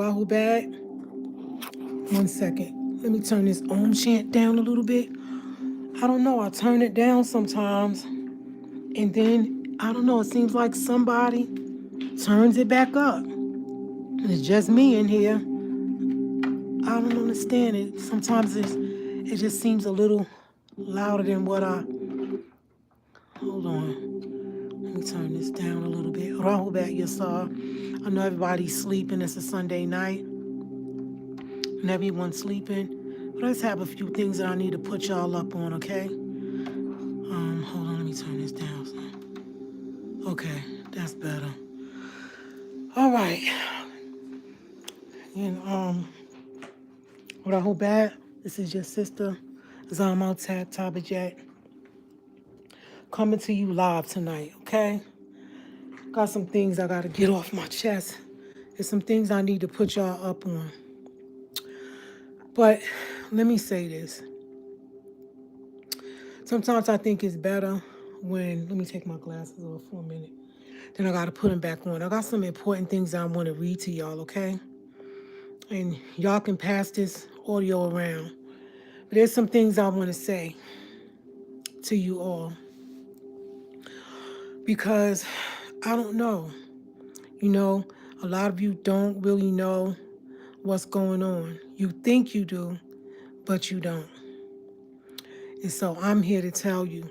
Rahul back. 1 second. Let me turn this Om chant down a little bit. I don't know. I turn it down sometimes. And then, I don't know. It seems like somebody turns it back up. It's just me in here. I don't understand it. Sometimes it just seems a little louder than what I... Hold on. Let me turn this down a little bit. Rahul back, Yasar. I know everybody's sleeping. It's a Sunday night. And everyone's sleeping. But I just have a few things that I need to put y'all up on, okay? Hold on, let me turn this down. Okay, that's better. All right. And what I hope bad. This is your sister, Zamal Tabajat, coming to you live tonight, okay? Got some things I gotta get off my chest. There's some things I need to put y'all up on. But let me say this. Sometimes I think it's better when, let me take my glasses off for a minute. Then I gotta put them back on. I got some important things I wanna read to y'all, okay? And y'all can pass this audio around. But there's some things I wanna say to you all. Because I don't know. You know, a lot of you don't really know what's going on. You think you do, but you don't. And so I'm here to tell you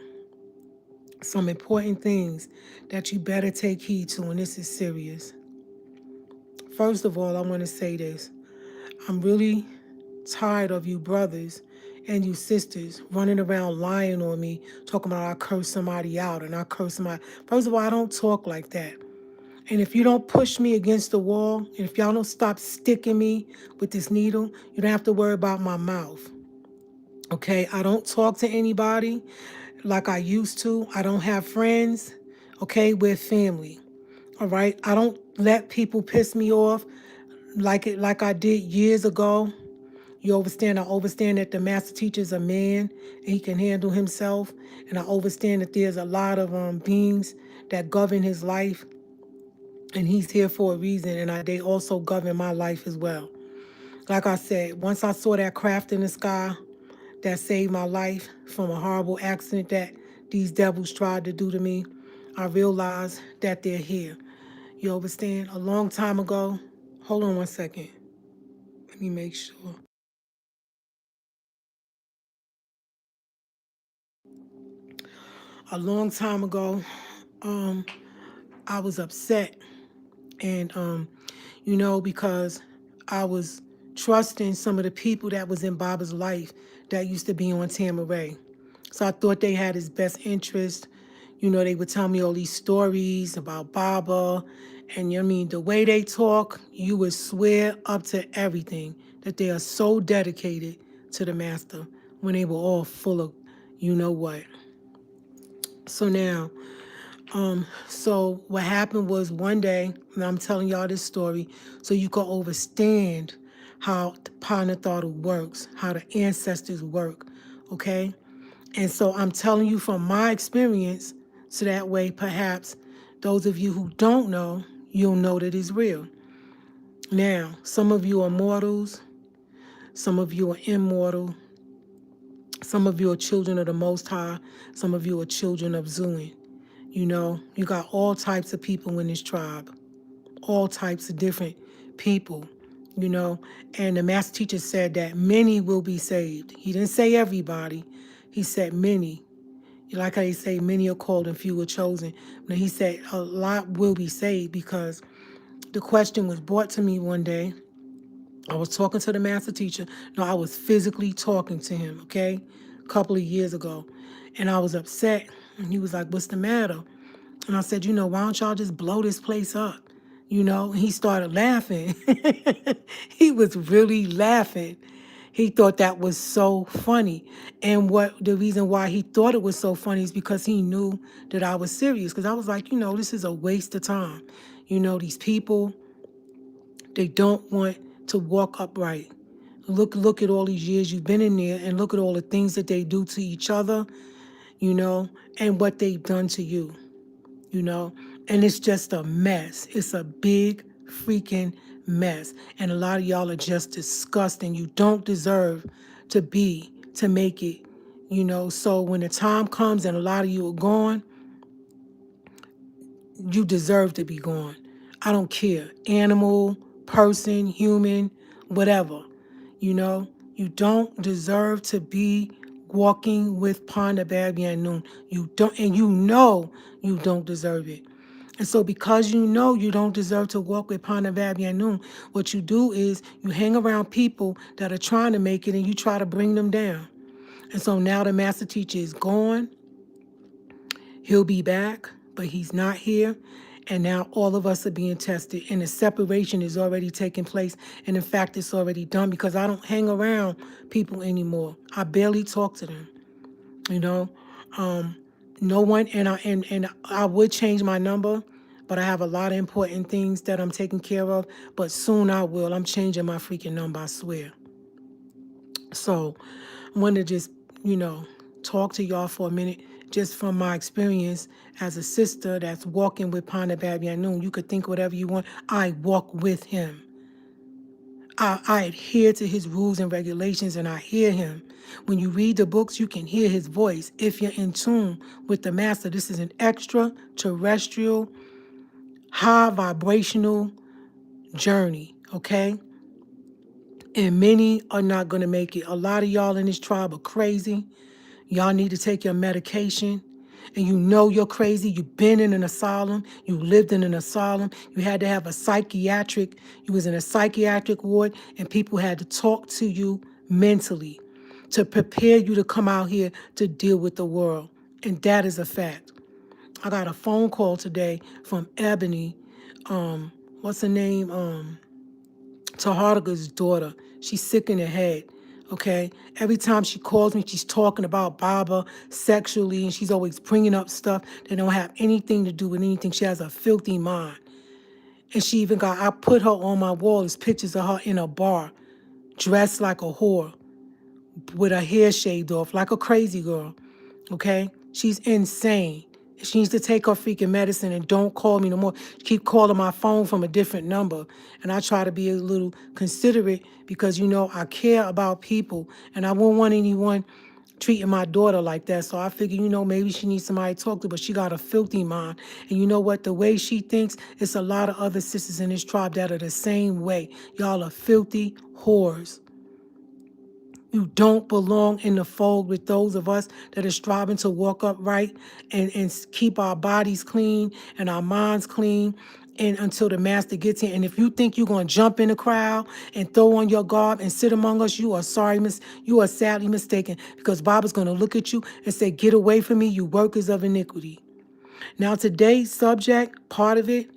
some important things that you better take heed to, and this is serious. First of all, I want to say this. I'm really tired of you brothers and you sisters running around lying on me, talking about I curse somebody out and I curse somebody. First of all, I don't talk like that. And if you don't push me against the wall, and if y'all don't stop sticking me with this needle, you don't have to worry about my mouth. Okay? I don't talk to anybody like I used to. I don't have friends. Okay? We're family. All right? I don't let people piss me off like I did years ago. You understand? I understand that the master teacher is a man and he can handle himself. And I understand that there's a lot of beings that govern his life. And he's here for a reason, and they also govern my life as well. Like I said, once I saw that craft in the sky that saved my life from a horrible accident that these devils tried to do to me, I realized that they're here. You understand? A long time ago, hold on 1 second. Let me make sure. A long time ago, I was upset, and because I was trusting some of the people that was in Baba's life that used to be on Tamaray. So I thought they had his best interest. You know, they would tell me all these stories about Baba. And you know what I mean, the way they talk, you would swear up to everything that they are so dedicated to the master when they were all full of you know what. So now, so what happened was one day, and I'm telling y'all this story so you can understand how the Panatharu works, how the ancestors work, okay? And so I'm telling you from my experience, so that way perhaps those of you who don't know, you'll know that it's real. Now, some of you are mortals, some of you are immortal, some of you are children of the Most High, some of you are children of Zuin. You know, you got all types of people in this tribe, all types of different people, you know. And the master teacher said that many will be saved. He didn't say everybody, he said many. Like how they say, many are called and few are chosen. But he said a lot will be saved because the question was brought to me one day. I was talking to the master teacher. No, I was physically talking to him, okay? A couple of years ago. And I was upset. And he was like, what's the matter? And I said, why don't y'all just blow this place up? And he started laughing. He was really laughing. He thought that was so funny. And the reason why he thought it was so funny is because he knew that I was serious. Because I was like, this is a waste of time. These people, they don't want to walk upright. Look at all these years you've been in there and look at all the things that they do to each other, and what they've done to you. And it's just a mess. It's a big freaking mess. And a lot of y'all are just disgusting. You don't deserve to make it, So when the time comes and a lot of you are gone, you deserve to be gone. I don't care. Animal, person, human, whatever. You know, you don't deserve to be walking with Ponda Babyanun. You don't, and you don't deserve it. And so because you don't deserve to walk with Ponda Babyanun, what you do is you hang around people that are trying to make it and you try to bring them down. And so now the master teacher is gone. He'll be back, but he's not here. And now all of us are being tested, and the separation is already taking place. And in fact, it's already done because I don't hang around people anymore. I barely talk to them. You know, no one, and I would change my number, but I have a lot of important things that I'm taking care of. But soon I will. I'm changing my freaking number, I swear. So I want to just, talk to y'all for a minute, just from my experience as a sister that's walking with Ponda Babyanun. You could think whatever you want. I walk with him. I adhere to his rules and regulations, and I hear him. When you read the books, you can hear his voice if you're in tune with the master. This is an extraterrestrial, high vibrational journey, okay? And many are not going to make it. A lot of y'all in this tribe are crazy. Y'all need to take your medication. And you're crazy. You've been in an asylum. You lived in an asylum. You had to have you was in a psychiatric ward, and people had to talk to you mentally to prepare you to come out here to deal with the world. And that is a fact. I got a phone call today from Ebony. What's her name? Taharga's daughter. She's sick in the head. Okay. Every time she calls me, she's talking about Baba sexually, and she's always bringing up stuff that don't have anything to do with anything. She has a filthy mind. And I put her on my wall. There's pictures of her in a bar, dressed like a whore, with her hair shaved off, like a crazy girl. Okay? She's insane. She needs to take her freaking medicine and don't call me no more. She keep calling my phone from a different number. And I try to be a little considerate because, I care about people. And I won't want anyone treating my daughter like that. So I figure, maybe she needs somebody to talk to, but she got a filthy mind. And you know what? The way she thinks, it's a lot of other sisters in this tribe that are the same way. Y'all are filthy whores. You don't belong in the fold with those of us that are striving to walk upright and keep our bodies clean and our minds clean and until the master gets here. And if you think you're going to jump in the crowd and throw on your garb and sit among us, you are sadly mistaken, because Baba's going to look at you and say, "Get away from me, you workers of iniquity." Now, today's subject, part of it,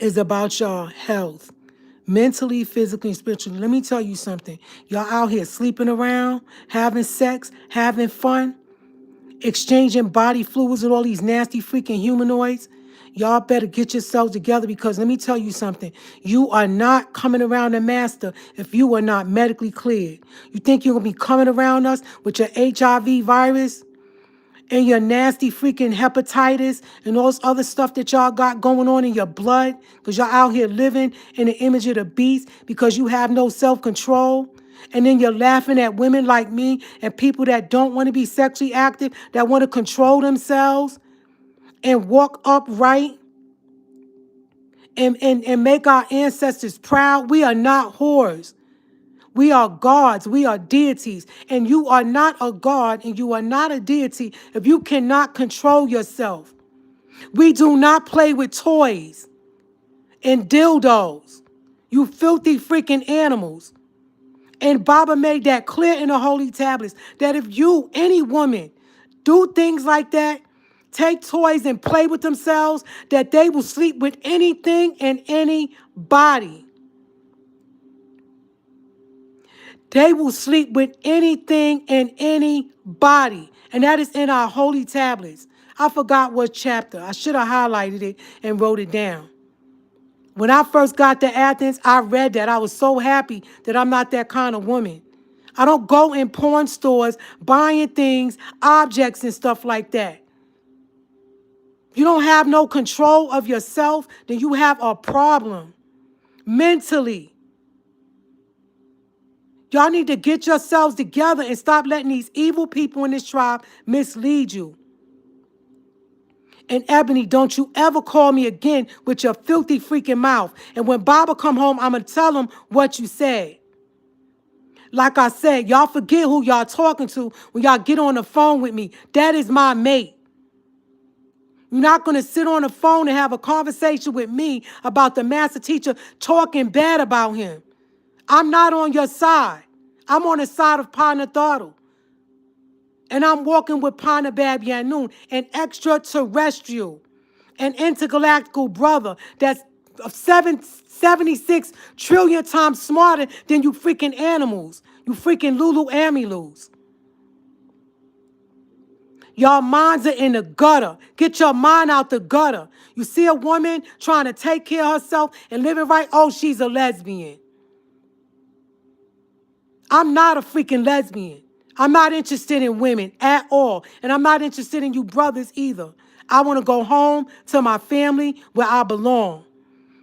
is about your health. Mentally, physically, and spiritually. Let me tell you something. Y'all out here sleeping around, having sex, having fun, exchanging body fluids with all these nasty freaking humanoids. Y'all better get yourselves together, because let me tell you something. You are not coming around the master if you are not medically cleared. You think you're going to be coming around us with your HIV virus and your nasty freaking hepatitis and all this other stuff that y'all got going on in your blood, because y'all out here living in the image of the beast because you have no self-control. And then you're laughing at women like me and people that don't want to be sexually active, that want to control themselves and walk upright and make our ancestors proud. We are not whores. We are gods. We are deities. And you are not a god and you are not a deity if you cannot control yourself. We do not play with toys and dildos. You filthy freaking animals. And Baba made that clear in the holy tablets that if you, any woman, do things like that, take toys and play with themselves, that they will sleep with anything and anybody. They will sleep with anything and anybody. And that is in our holy tablets. I forgot what chapter. I should have highlighted it and wrote it down. When I first got to Athens, I read that. I was so happy that I'm not that kind of woman. I don't go in porn stores buying things, objects and stuff like that. You don't have no control of yourself, then you have a problem. mentally. Y'all need to get yourselves together and stop letting these evil people in this tribe mislead you. And Ebony, don't you ever call me again with your filthy freaking mouth. And when Baba come home, I'm going to tell him what you said. Like I said, y'all forget who y'all talking to when y'all get on the phone with me. That is my mate. You're not going to sit on the phone and have a conversation with me about the master teacher talking bad about him. I'm not on your side. I'm on the side of Panatharu. And I'm walking with Panabab Yanun, an extraterrestrial, an intergalactical brother that's 76 trillion times smarter than you freaking animals. You freaking Lulu Amilus. Y'all minds are in the gutter. Get your mind out the gutter. You see a woman trying to take care of herself and living right, oh, she's a lesbian. I'm not a freaking lesbian. I'm not interested in women at all. And I'm not interested in you brothers either. I want to go home to my family where I belong.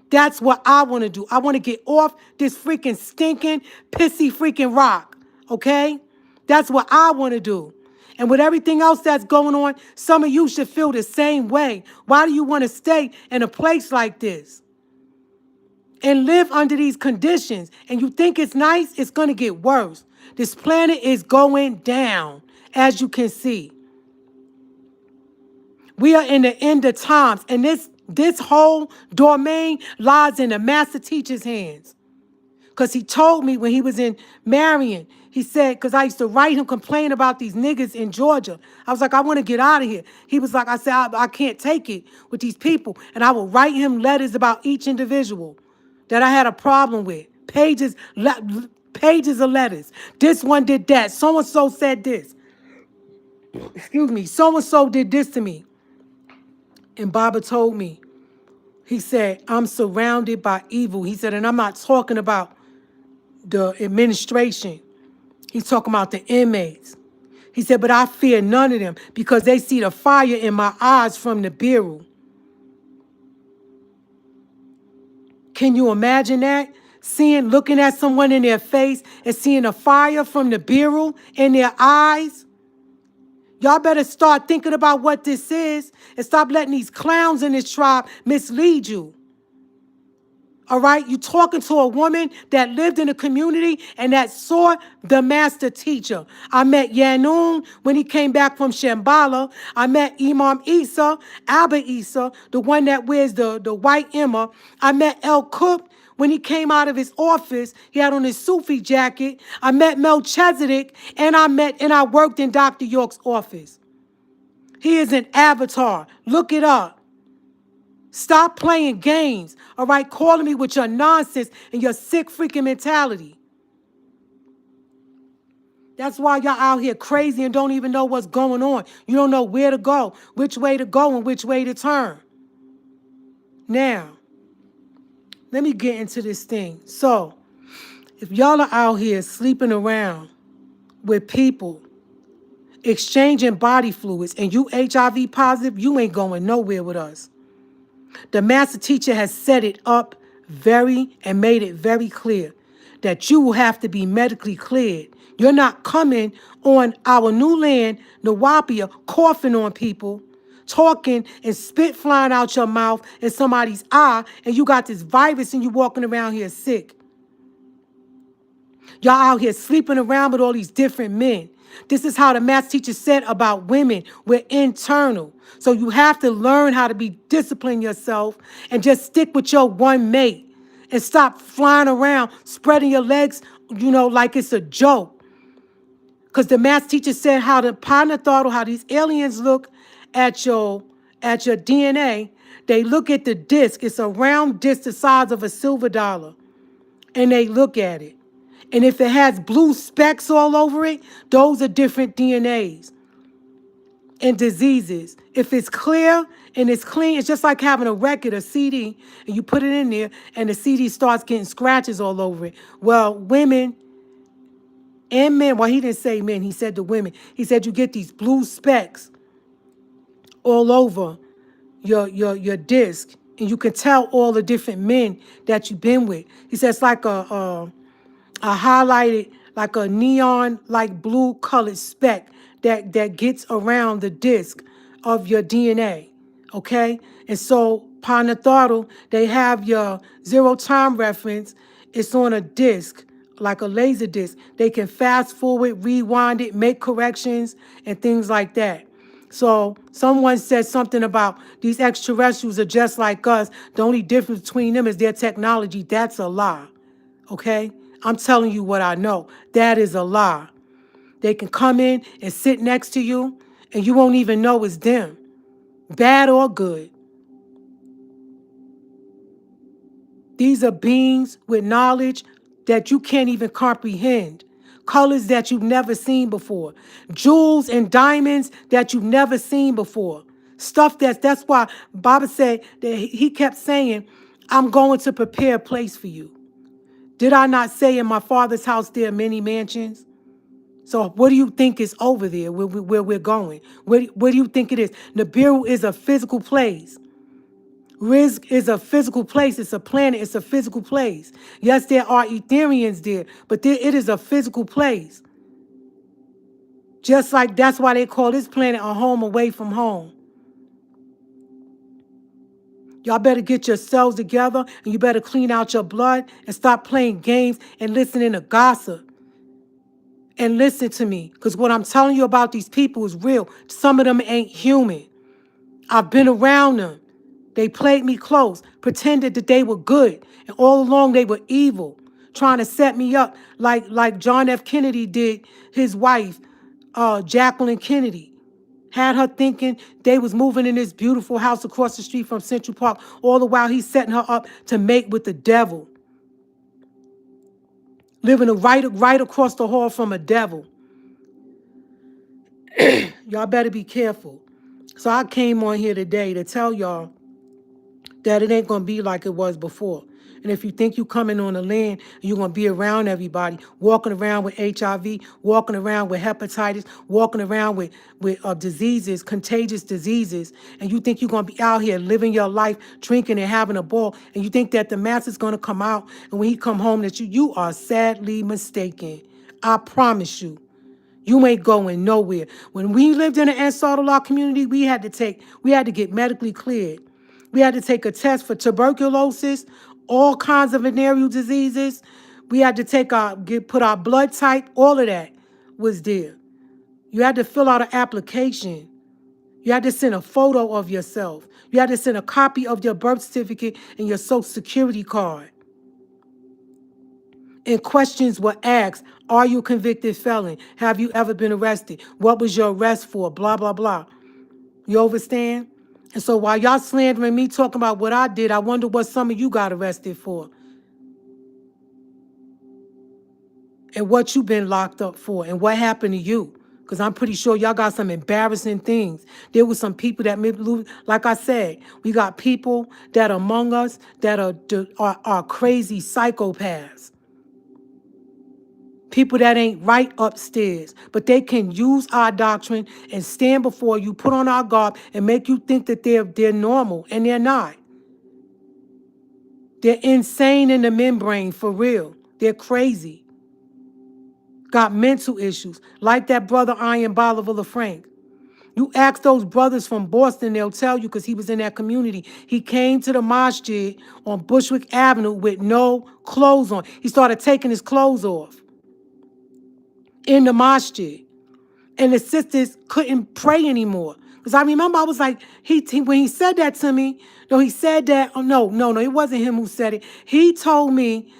That's what I want to do. I want to get off this freaking stinking, pissy freaking rock. Okay? That's what I want to do. And with everything else that's going on, some of you should feel the same way. Why do you want to stay in a place like this and live under these conditions? And you think it's nice? It's going to get worse. This planet is going down, as you can see. We are in the end of times, and this whole domain lies in the master teacher's hands. Because he told me when he was in Marion, he said, because I used to write him complain about these niggas in Georgia. I was like, I want to get out of here. He was like, I said, I can't take it with these people. And I would write him letters about each individual that I had a problem with. Pages of letters. This one did that. So-and-so said this. Excuse me. So-and-so did this to me. And Baba told me, he said, I'm surrounded by evil. He said, and I'm not talking about the administration. He's talking about the inmates. He said, but I fear none of them because they see the fire in my eyes from the bureau. Can you imagine that? Looking at someone in their face and seeing the fire from the bureau in their eyes? Y'all better start thinking about what this is and stop letting these clowns in this tribe mislead you. All right? You talking to a woman that lived in a community and that saw the master teacher. I met Yanun when he came back from Shambhala. I met Imam Isa, Abba Isa, the one that wears the white Emma. I met El Cook when he came out of his office. He had on his Sufi jacket. I met Melchizedek, and I worked in Dr. York's office. He is an avatar. Look it up. Stop playing games, all right? Calling me with your nonsense and your sick freaking mentality. That's why y'all out here crazy and don't even know what's going on. You don't know where to go, which way to go, and which way to turn. Now, let me get into this thing. So, if y'all are out here sleeping around with people, exchanging body fluids, and you HIV positive, you ain't going nowhere with us. The master teacher has set it up and made it very clear that you will have to be medically cleared. You're not coming on our new land, Nawapia, coughing on people, talking and spit flying out your mouth in somebody's eye, and you got this virus and you walking around here sick. Y'all out here sleeping around with all these different men. This is how the master teacher said about women. We're internal. So you have to learn how to be disciplined yourself and just stick with your one mate and stop flying around, spreading your legs, like it's a joke. Because the master teacher said how the Panatharu, how these aliens look at your DNA. They look at the disc. It's a round disc the size of a silver dollar. And they look at it. And if it has blue specks all over it, those are different DNAs and diseases. If it's clear and it's clean, it's just like having a record, a CD, and you put it in there and the CD starts getting scratches all over it. Well, women and men, well, he didn't say men, he said the women. He said you get these blue specks all over your disc. And you can tell all the different men that you've been with. He says like a highlighted, like a neon, like blue colored speck that gets around the disc of your DNA. Okay? And so Panatharu, they have your zero time reference. It's on a disc, like a laser disc. They can fast forward, rewind it, make corrections, and things like that. So someone said something about these extraterrestrials are just like us. The only difference between them is their technology. That's a lie. Okay? I'm telling you what I know. That is a lie. They can come in and sit next to you and you won't even know it's them, bad or good. These are beings with knowledge that you can't even comprehend, colors that you've never seen before, jewels and diamonds that you've never seen before. Stuff that's why Baba said that he kept saying, I'm going to prepare a place for you. Did I not say in my father's house there are many mansions? So what do you think is over there where we're going? Where do you think it is? Nibiru is a physical place. Rizq is a physical place. It's a planet. It's a physical place. Yes, there are Etherians there, but it is a physical place. Just like that's why they call this planet a home away from home. Y'all better get yourselves together and you better clean out your blood and stop playing games and listening to gossip. And listen to me, because what I'm telling you about these people is real. Some of them ain't human. I've been around them. They played me close, pretended that they were good, and all along they were evil, trying to set me up like John F. Kennedy did his wife, Jacqueline Kennedy. Had her thinking they was moving in this beautiful house across the street from Central Park, all the while he's setting her up to mate with the devil. Living right across the hall from a devil. Y'all better be careful. So I came on here today to tell y'all that it ain't going to be like it was before. And if you think you coming on the land, you're going to be around everybody, walking around with HIV, walking around with hepatitis, walking around with diseases, contagious diseases, and you think you're going to be out here living your life, drinking and having a ball, and you think that the master's going to come out, and when he come home that you are sadly mistaken. I promise you. You ain't going nowhere. When we lived in the Ansar Allah community, we had to get medically cleared. We had to take a test for tuberculosis, all kinds of venereal diseases. We had to put our blood type, all of that was there. You had to fill out an application. You had to send a photo of yourself. You had to send a copy of your birth certificate and your social security card. And questions were asked. Are you a convicted felon? Have you ever been arrested? What was your arrest for? Blah, blah, blah. You understand? And so while y'all slandering me, talking about what I did, I wonder what some of you got arrested for. And what you been locked up for. And what happened to you. Because I'm pretty sure y'all got some embarrassing things. There was some people that, like I said, we got people that among us that are crazy psychopaths. People that ain't right upstairs, but they can use our doctrine and stand before you, put on our garb, and make you think that they're normal, and they're not. They're insane in the membrane, for real. They're crazy. Got mental issues, like that brother Iron Bolivar LaFranc. You ask those brothers from Boston, they'll tell you because he was in that community. He came to the masjid on Bushwick Avenue with no clothes on. He started taking his clothes off in the masjid. And the sisters couldn't pray anymore. Because I remember I was like, when he said that to me, no, he said that, oh, no, it wasn't him who said it. He told me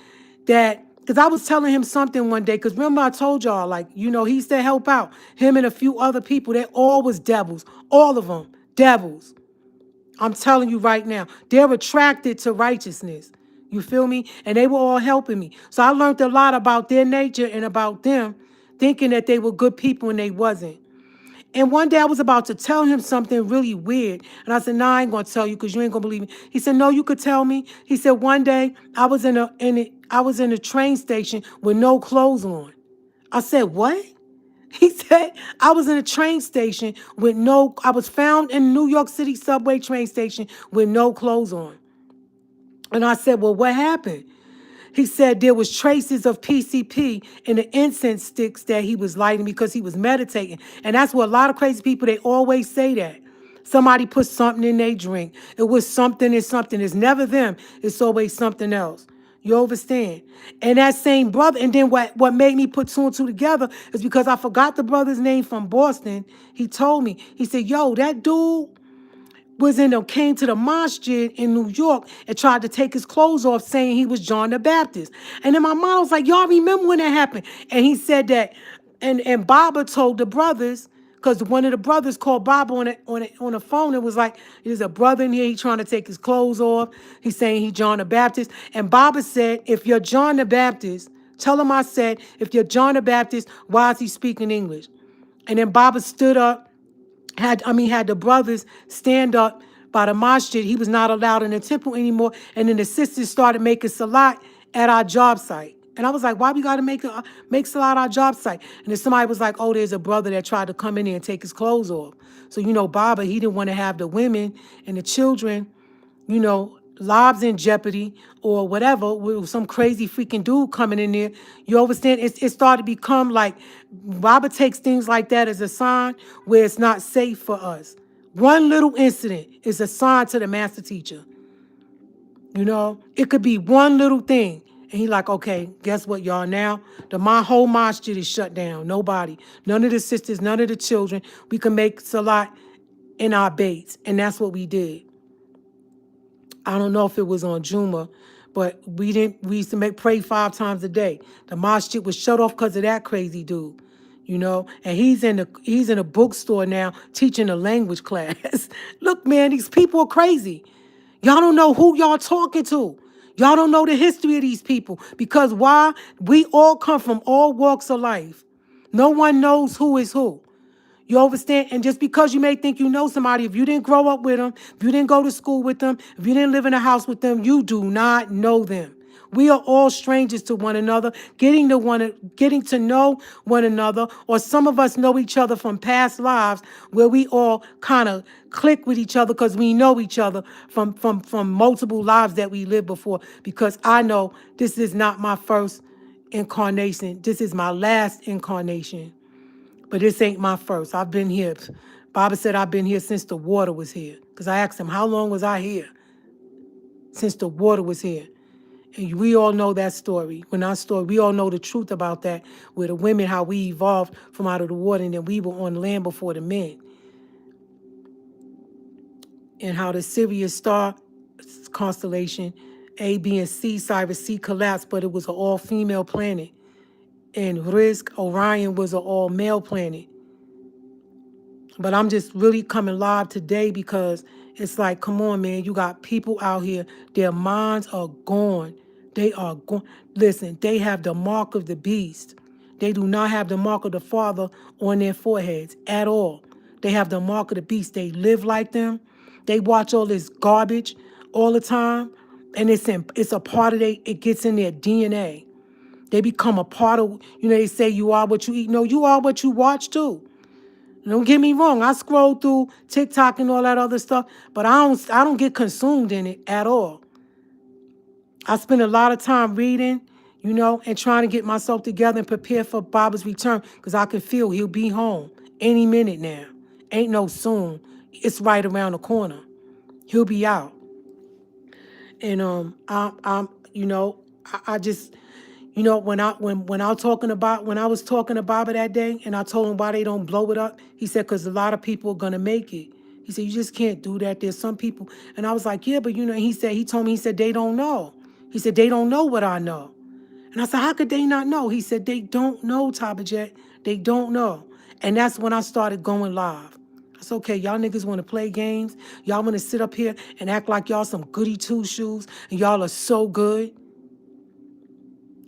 that, because I was telling him something one day, because remember I told y'all, like, he used to help out. Him and a few other people, they all was devils. All of them, devils. I'm telling you right now, they're attracted to righteousness. You feel me? And they were all helping me. So I learned a lot about their nature and about them, thinking that they were good people and they wasn't. And one day I was about to tell him something really weird. And I said, I ain't going to tell you because you ain't going to believe me. He said, no, you could tell me. He said, one day I was in a train station with no clothes on. I said, what? He said, I was in a train station I was found in New York City subway train station with no clothes on. And I said, well, what happened? He said there was traces of PCP in the incense sticks that he was lighting because he was meditating. And that's what a lot of crazy people, they always say that. Somebody put something in their drink. It was something and something. It's never them. It's always something else. You understand? And that same brother, and then what made me put two and two together is because I forgot the brother's name from Boston. He told me, he said, yo, that dude came to the masjid in New York and tried to take his clothes off saying he was John the Baptist. And then my mom was like, y'all remember when that happened? And he said that, and Baba told the brothers, because one of the brothers called Baba on the phone and was like, there's a brother in here, he trying to take his clothes off. He's saying he John the Baptist. And Baba said, if you're John the Baptist, tell him I said, if you're John the Baptist, why is he speaking English? And then Baba stood up, had the brothers stand up by the masjid. He was not allowed in the temple anymore. And then the sisters started making salat at our job site. And I was like, why we got to make salat our job site? And then somebody was like, oh, there's a brother that tried to come in there and take his clothes off. So, Baba, he didn't want to have the women and the children, lives in jeopardy or whatever, with some crazy freaking dude coming in there. You understand? It started to become like Baba takes things like that as a sign where it's not safe for us. One little incident is a sign to the master teacher. It could be one little thing. And he like, okay, guess what, y'all? Now, my whole masjid is shut down. Nobody, none of the sisters, none of the children. We can make salat in our baits. And that's what we did. I don't know if it was on Juma, but we used to pray 5 times a day. The masjid was shut off because of that crazy dude, and he's in a bookstore now teaching a language class. Look, man, these people are crazy. Y'all don't know who y'all talking to. Y'all don't know the history of these people. Because why? We all come from all walks of life. No one knows who is who. You understand? And just because you may think you know somebody, if you didn't grow up with them, if you didn't go to school with them, if you didn't live in a house with them, you do not know them. We are all strangers to one another, getting to know one another, or some of us know each other from past lives where we all kind of click with each other because we know each other from multiple lives that we lived before. Because I know this is not my first incarnation. This is my last incarnation. But this ain't my first. I've been here. Baba said I've been here since the water was here. Because I asked him, how long was I here? Since the water was here. And we all know that story. We all know the truth about that. With the women, how we evolved from out of the water, and then we were on land before the men. And how the Sirius star constellation, A, B, and C, Cyrus C collapsed, but it was an all-female planet. And Risk, Orion was an all-male planet. But I'm just really coming live today because it's like, come on, man, you got people out here, their minds are gone. They are gone. Listen, they have the mark of the beast. They do not have the mark of the Father on their foreheads at all. They have the mark of the beast. They live like them. They watch all this garbage all the time. And it's a part of it gets in their DNA. They become a part of, they say you are what you eat. No, you are what you watch too. Don't get me wrong. I scroll through TikTok and all that other stuff, but I don't get consumed in it at all. I spend a lot of time reading, and trying to get myself together and prepare for Baba's return because I can feel he'll be home any minute now. Ain't no soon. It's right around the corner. He'll be out. And I just, when I was talking to Baba that day and I told him why they don't blow it up, he said, because a lot of people are going to make it. He said, you just can't do that. There's some people. And I was like, yeah, but he told me, they don't know. He said, they don't know what I know. And I said, how could they not know? He said, they don't know, Tabajet. They don't know. And that's when I started going live. I said, okay, y'all niggas want to play games. Y'all want to sit up here and act like y'all some goody two-shoes and y'all are so good.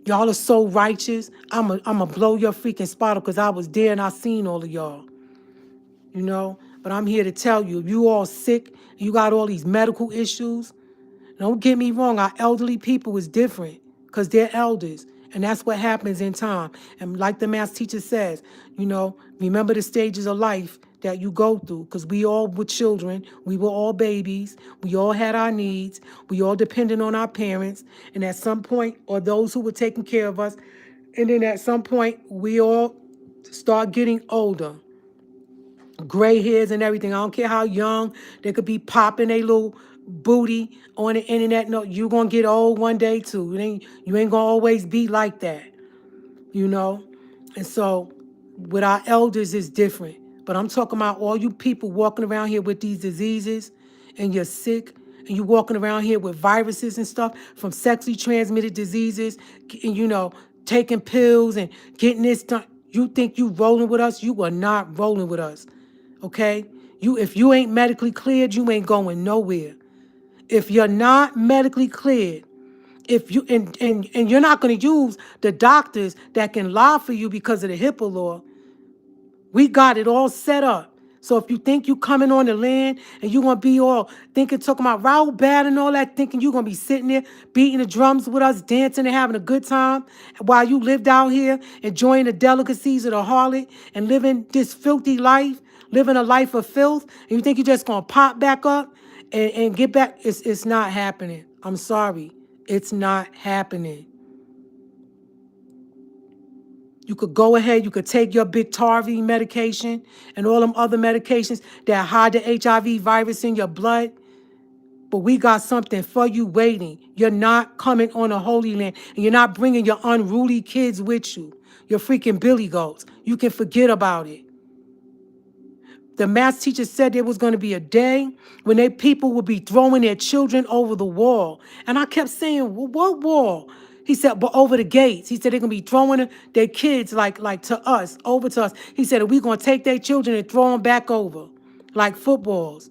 Y'all are so righteous. I'm a blow your freaking spot up because I was there and I seen all of y'all. But I'm here to tell you, if you all sick, you got all these medical issues, don't get me wrong, our elderly people is different because they're elders. And that's what happens in time. And like the math teacher says, remember the stages of life that you go through, because we all were children. We were all babies. We all had our needs. We all depended on our parents. And at some point, or those who were taking care of us, and then at some point, we all start getting older. Gray hairs and everything. I don't care how young. They could be popping a little booty on the internet. No, you're going to get old one day too. You ain't going to always be like that, And so with our elders is different. But I'm talking about all you people walking around here with these diseases, and you're sick, and you walking around here with viruses and stuff from sexually transmitted diseases, and taking pills and getting this done. You think you rolling with us? You are not rolling with us. Okay? If you ain't medically cleared, you ain't going nowhere. If you're not medically cleared, if you and you're not going to use the doctors that can lie for you because of the HIPAA law. We got it all set up. So if you think you coming on the land and you're going to be all talking about Raul Bad and all that, thinking you're going to be sitting there beating the drums with us, dancing and having a good time while you lived out here enjoying the delicacies of the harlot and living this filthy life, living a life of filth, and you think you're just going to pop back up and get back, it's not happening. I'm sorry. It's not happening. You could go ahead, you could take your Biktarvy medication and all them other medications that hide the HIV virus in your blood. But we got something for you waiting. You're not coming on a Holy Land, and you're not bringing your unruly kids with you. Your freaking Billy Goats. You can forget about it. The math teacher said there was going to be a day when people would be throwing their children over the wall. And I kept saying, well, what wall? He said, but over the gates. He said they're going to be throwing their kids like to us, over to us. He said, we're going to take their children and throw them back over like footballs.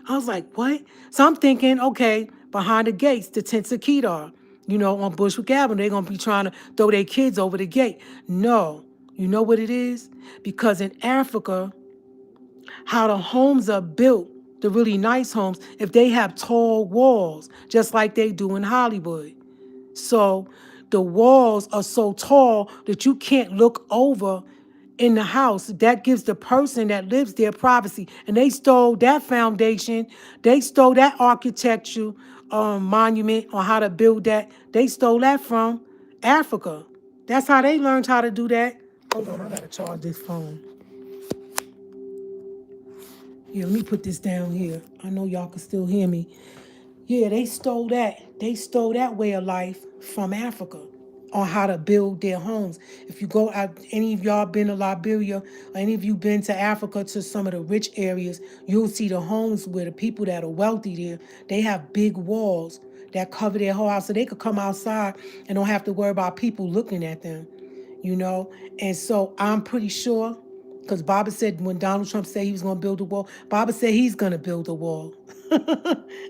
I was like, what? So I'm thinking, okay, behind the gates, the tents of Kedar, on Bushwick Avenue, they're going to be trying to throw their kids over the gate. No. You know what it is? Because in Africa, how the homes are built, the really nice homes, if they have tall walls, just like they do in Hollywood. So the walls are so tall that you can't look over in the house. That gives the person that lives there privacy. And they stole that foundation. They stole that architecture monument on how to build that. They stole that from Africa. That's how they learned how to do that. Hold on, I gotta charge this phone. Yeah, let me put this down here. I know y'all can still hear me. Yeah, they stole that. They stole that way of life from Africa on how to build their homes. If you go out, any of y'all been to Liberia, or any of you been to Africa to some of the rich areas, you'll see the homes where the people that are wealthy there, they have big walls that cover their whole house so they could come outside and don't have to worry about people looking at them, And so I'm pretty sure, because Baba said when Donald Trump said he was going to build a wall, Baba said he's going to build a wall.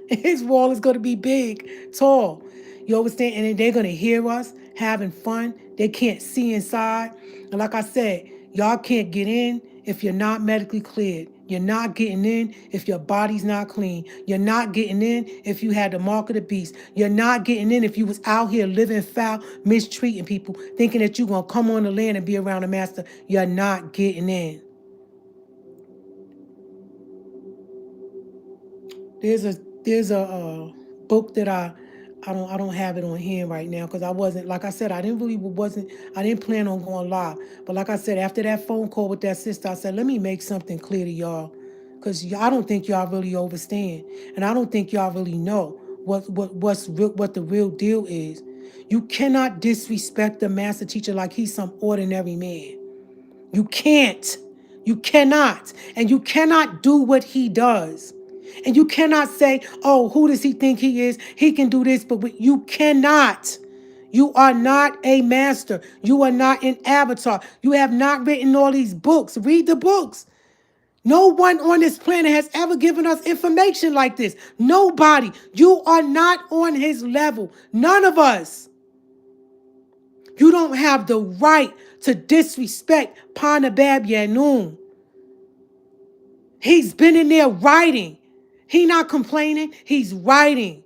His wall is going to be big, tall. You understand? And then they're going to hear us having fun. They can't see inside. And like I said, y'all can't get in if you're not medically cleared. You're not getting in if your body's not clean. You're not getting in if you had the mark of the beast. You're not getting in if you was out here living foul, mistreating people, thinking that you're going to come on the land and be around the master. You're not getting in. There's a book that I don't have it on hand right now because I wasn't, like I said, I didn't plan on going live. But like I said, after that phone call with that sister, I said, let me make something clear to y'all, because I don't think y'all really understand, and I don't think y'all really know what the real deal is. You cannot disrespect the master teacher like he's some ordinary man. You can't. You cannot. And you cannot do what he does. And you cannot say, oh, who does he think he is? He can do this, but you cannot. You are not a master. You are not an avatar. You have not written all these books. Read the books. No one on this planet has ever given us information like this. Nobody. You are not on his level. None of us. You don't have the right to disrespect Panabab Yanun. He's been in there writing. He not complaining. He's writing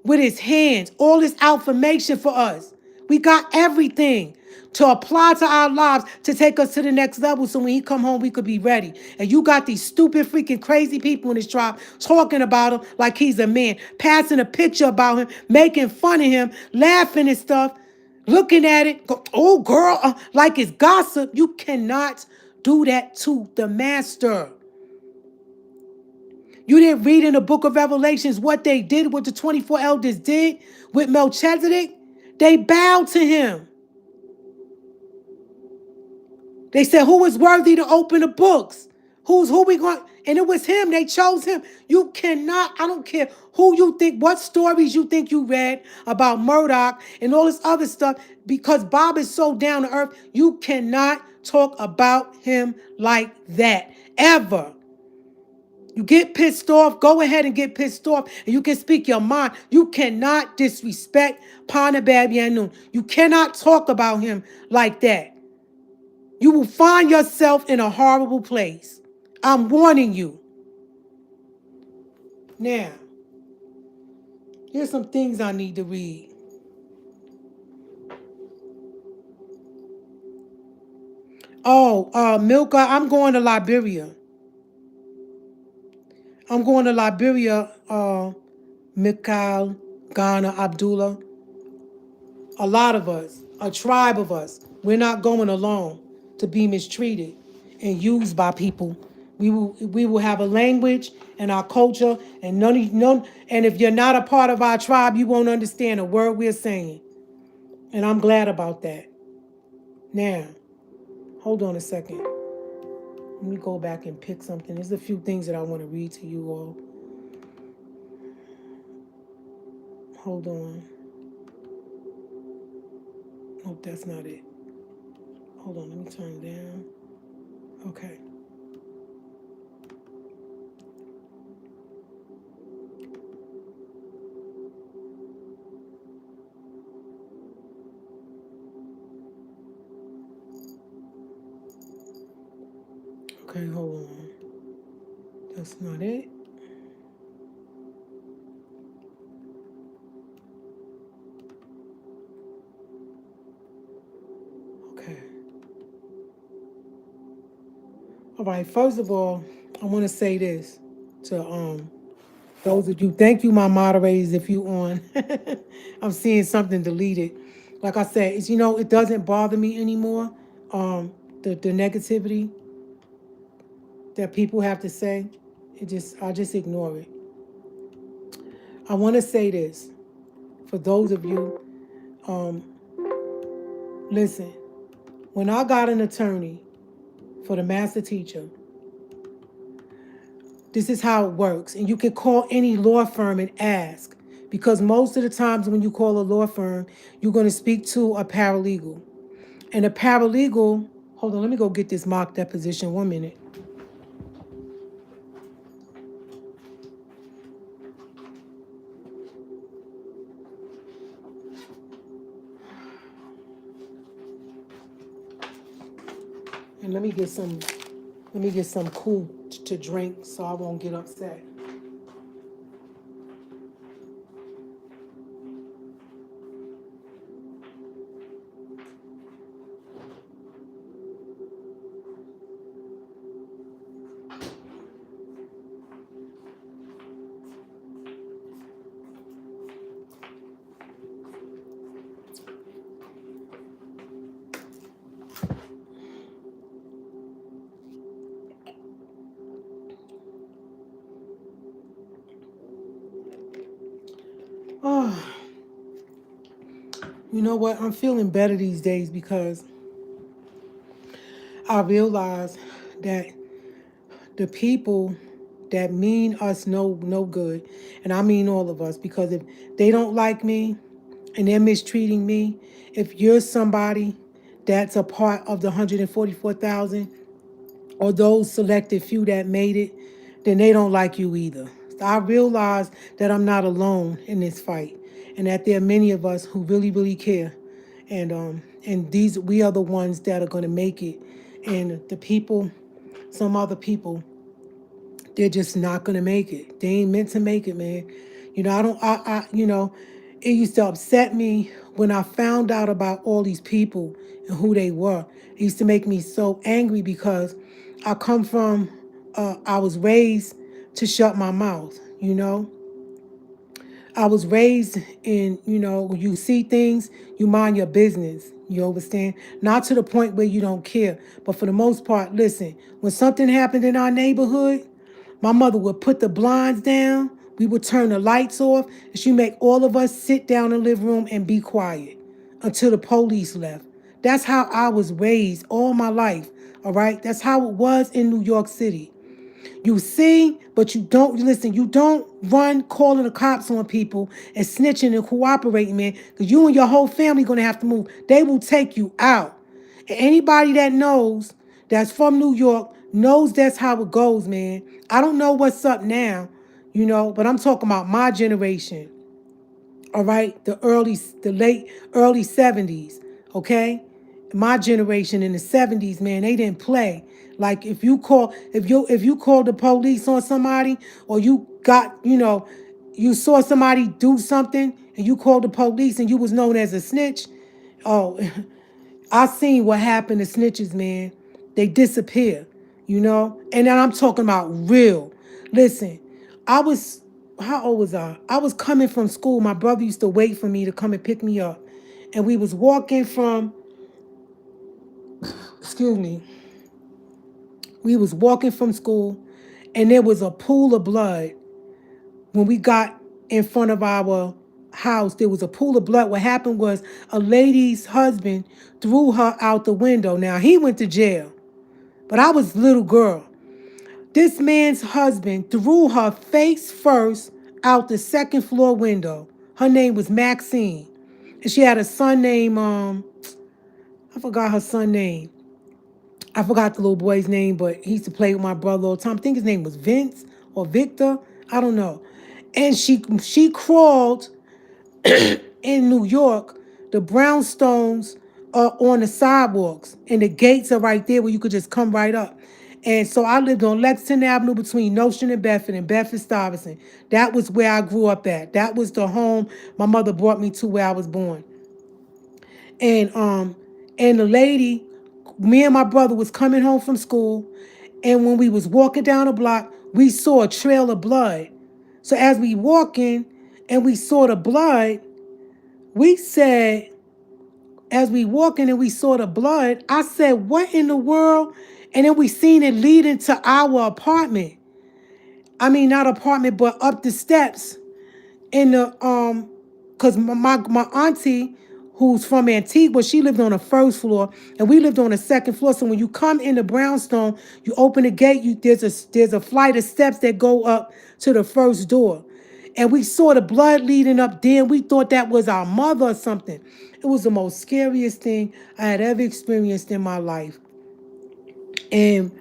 with his hands. All this information for us. We got everything to apply to our lives to take us to the next level so when he come home, we could be ready. And you got these stupid, freaking crazy people in this tribe talking about him like he's a man, passing a picture about him, making fun of him, laughing and stuff, looking at it, go, oh, girl, like it's gossip. You cannot do that to the master. You didn't read in the book of Revelations what they did, what the 24 elders did with Melchizedek? They bowed to him. They said, who is worthy to open the books? Who we going? And it was him. They chose him. You cannot, I don't care who you think, what stories you think you read about Murdoch and all this other stuff, because Bob is so down to earth, you cannot talk about him like that, ever. You get pissed off, go ahead and get pissed off, and you can speak your mind. You cannot disrespect Panabab Yanun. You cannot talk about him like that. You will find yourself in a horrible place. I'm warning you. Now, here's some things I need to read. Oh, Milka, I'm going to Liberia. I'm going to Liberia, Mikhail, Ghana, Abdullah. A lot of us, a tribe of us, we're not going alone to be mistreated and used by people. We will have a language and our culture, and none. And if you're not a part of our tribe, you won't understand a word we're saying. And I'm glad about that. Now, hold on a second. Let me go back and pick something. There's a few things that I want to read to you all. Hold on. Nope, that's not it. Hold on, let me turn it down. Okay. Okay, hold on. That's not it. Okay. All right, first of all, I want to say this to those of you. Thank you, my moderators, if you on. I'm seeing something deleted. Like I said, it's, it doesn't bother me anymore. The negativity that people have to say, I just ignore it. I want to say this for those of you. Listen, when I got an attorney for the master teacher, this is how it works. And you can call any law firm and ask, because most of the times when you call a law firm, you're going to speak to a paralegal. And a paralegal, hold on, let me go get this mock deposition 1 minute. And let me get some cool to drink so I won't get upset. Oh, you know what? I'm feeling better these days because I realize that the people that mean us no good, and I mean all of us, because if they don't like me and they're mistreating me, if you're somebody that's a part of the 144,000 or those selected few that made it, then they don't like you either. So I realize that I'm not alone in this fight, and that there are many of us who really, really care. And we are the ones that are going to make it. And the people, some other people, they're just not going to make it. They ain't meant to make it, man. I don't, it used to upset me when I found out about all these people and who they were, it used to make me so angry because I come from, I was raised to shut my mouth, you know. I was raised in, you see things, you mind your business. You understand? Not to the point where you don't care. But for the most part, listen, when something happened in our neighborhood, my mother would put the blinds down, we would turn the lights off, and she'd make all of us sit down in the living room and be quiet until the police left. That's how I was raised all my life. All right? That's how it was in New York City. You see, but you don't listen. You don't run calling the cops on people and snitching and cooperating, man, because you and your whole family gonna have to move. They will take you out. And anybody that knows that's from New York knows that's how it goes, man. I don't know what's up now, but I'm talking about my generation. All right, the late early 70s, okay? My generation in the 70s, man, they didn't play. Like if you called the police on somebody, or you got, you saw somebody do something and you called the police and you was known as a snitch. Oh, I seen what happened to snitches, man. They disappear, And then I'm talking about real. Listen, I was, how old was I? I was coming from school. My brother used to wait for me to come and pick me up. And we was walking from, excuse me, we was walking from school, and there was a pool of blood. When we got in front of our house, there was a pool of blood. What happened was a lady's husband threw her out the window. Now, he went to jail, but I was a little girl. This man's husband threw her face first out the second floor window. Her name was Maxine. And she had a son named, I forgot her son name. I forgot the little boy's name, but he used to play with my brother all the time. I think his name was Vince or Victor. I don't know. And she crawled in New York. The brownstones are on the sidewalks, and the gates are right there where you could just come right up. And so I lived on Lexington Avenue between Nostrand and Bedford Stuyvesant. That was where I grew up at. That was the home my mother brought me to where I was born. And the lady, me and my brother was coming home from school, and when we was walking down the block, we saw a trail of blood. So as we walking and we saw the blood, we said, as we walking and we saw the blood, I said, what in the world? And then we seen it leading to our apartment. I mean, not apartment, but up the steps in the because my auntie, who's from Antigua, she lived on the first floor and we lived on the second floor. So when you come into Brownstone, you open the gate, there's a flight of steps that go up to the first door. And we saw the blood leading up there, and we thought that was our mother or something. It was the most scariest thing I had ever experienced in my life. And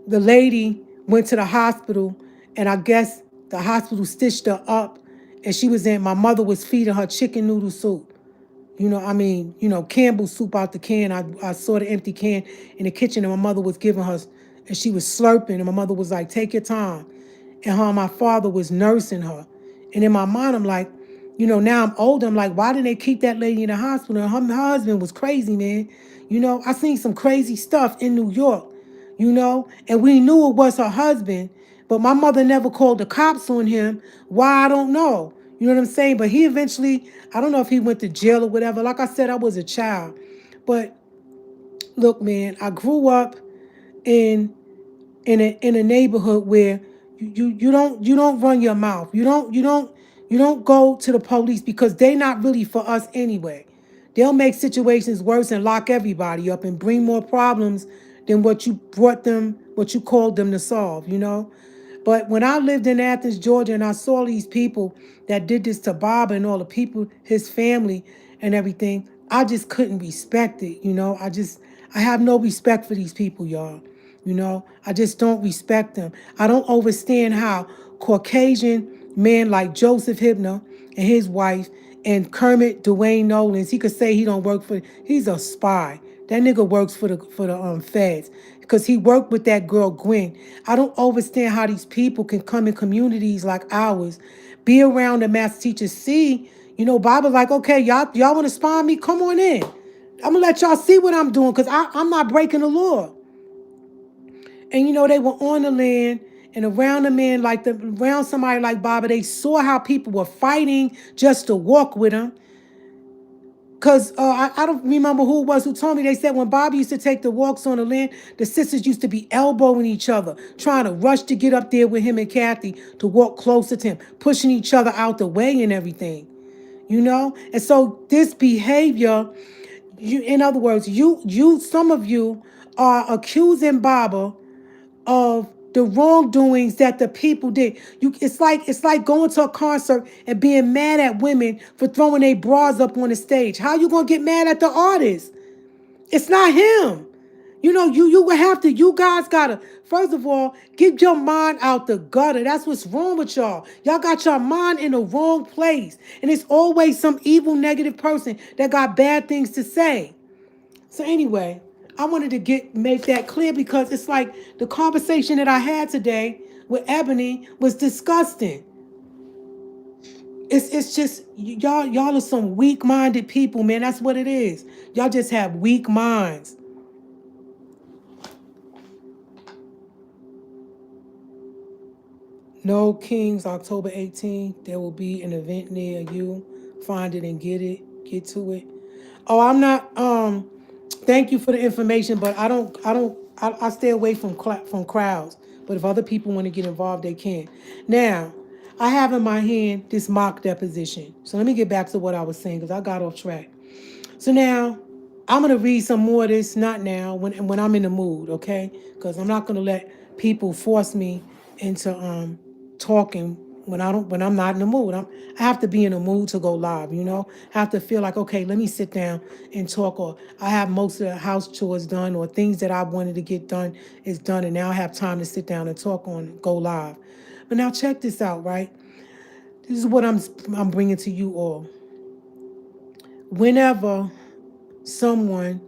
the lady went to the hospital, and I guess the hospital stitched her up, and my mother was feeding her chicken noodle soup. Campbell's soup out the can. I saw the empty can in the kitchen, and my mother was giving her, and she was slurping, and my mother was like, take your time. And my father was nursing her. And in my mind, I'm like, now I'm older. I'm like, why didn't they keep that lady in the hospital? Her husband was crazy, man. I seen some crazy stuff in New York, and we knew it was her husband, but my mother never called the cops on him. Why? I don't know. You know what I'm saying? But he eventually, I don't know if he went to jail or whatever. Like I said, I was a child. But look, man, I grew up in in a neighborhood where you don't run your mouth. You don't go to the police because they're not really for us anyway. They'll make situations worse and lock everybody up and bring more problems than what you called them to solve. But when I lived in Athens, Georgia, and I saw these people that did this to Bob and all the people, his family and everything, I just couldn't respect it. I have no respect for these people, y'all. I just don't respect them. I don't understand how Caucasian men like Joseph Hibner and his wife and Kermit Dwayne Nolans, he could say he don't work for, he's a spy. That nigga works for the feds because he worked with that girl Gwen. I don't understand how these people can come in communities like ours, be around the math teachers, see, You know, Bob's like, okay, y'all want to spy me? Come on in. I'm gonna let y'all see what I'm doing because I'm not breaking the law. And you know, they were on the land and around the man, around somebody like Baba, they saw how people were fighting just to walk with him. Because I don't remember who it was who told me. They said when Bobby used to take the walks on the land, the sisters used to be elbowing each other, trying to rush to get up there with him and Kathy to walk closer to him, pushing each other out the way and everything. You know? And so this behavior, in other words, some of you are accusing Baba of the wrongdoings that the people did. It's like going to a concert and being mad at women for throwing their bras up on the stage. How you gonna get mad at the artist? It's not him. You know, you would have to, you guys gotta, first of all, get your mind out the gutter. That's what's wrong with y'all. Y'all got your mind in the wrong place. And it's always some evil, negative person that got bad things to say. So anyway, I wanted to make that clear because it's like the conversation that I had today with Ebony was disgusting. It's just y'all are some weak-minded people, man. That's what it is. Y'all just have weak minds. No Kings, October 18th. There will be an event near you. Find it and get it. Get to it. Oh, I'm not. Thank you for the information, but I stay away from crowds. But if other people want to get involved, they can. Now, I have in my hand this mock deposition. So let me get back to what I was saying because I got off track. So now I'm gonna read some more of this, not now, when I'm in the mood, okay? Because I'm not gonna let people force me into talking when I'm not in the mood. I have to be in the mood to go live, you know? I have to feel like, okay, let me sit down and talk, or I have most of the house chores done, or things that I wanted to get done is done, and now I have time to sit down and talk on go live. But now check this out, right? This is what I'm bringing to you all. Whenever someone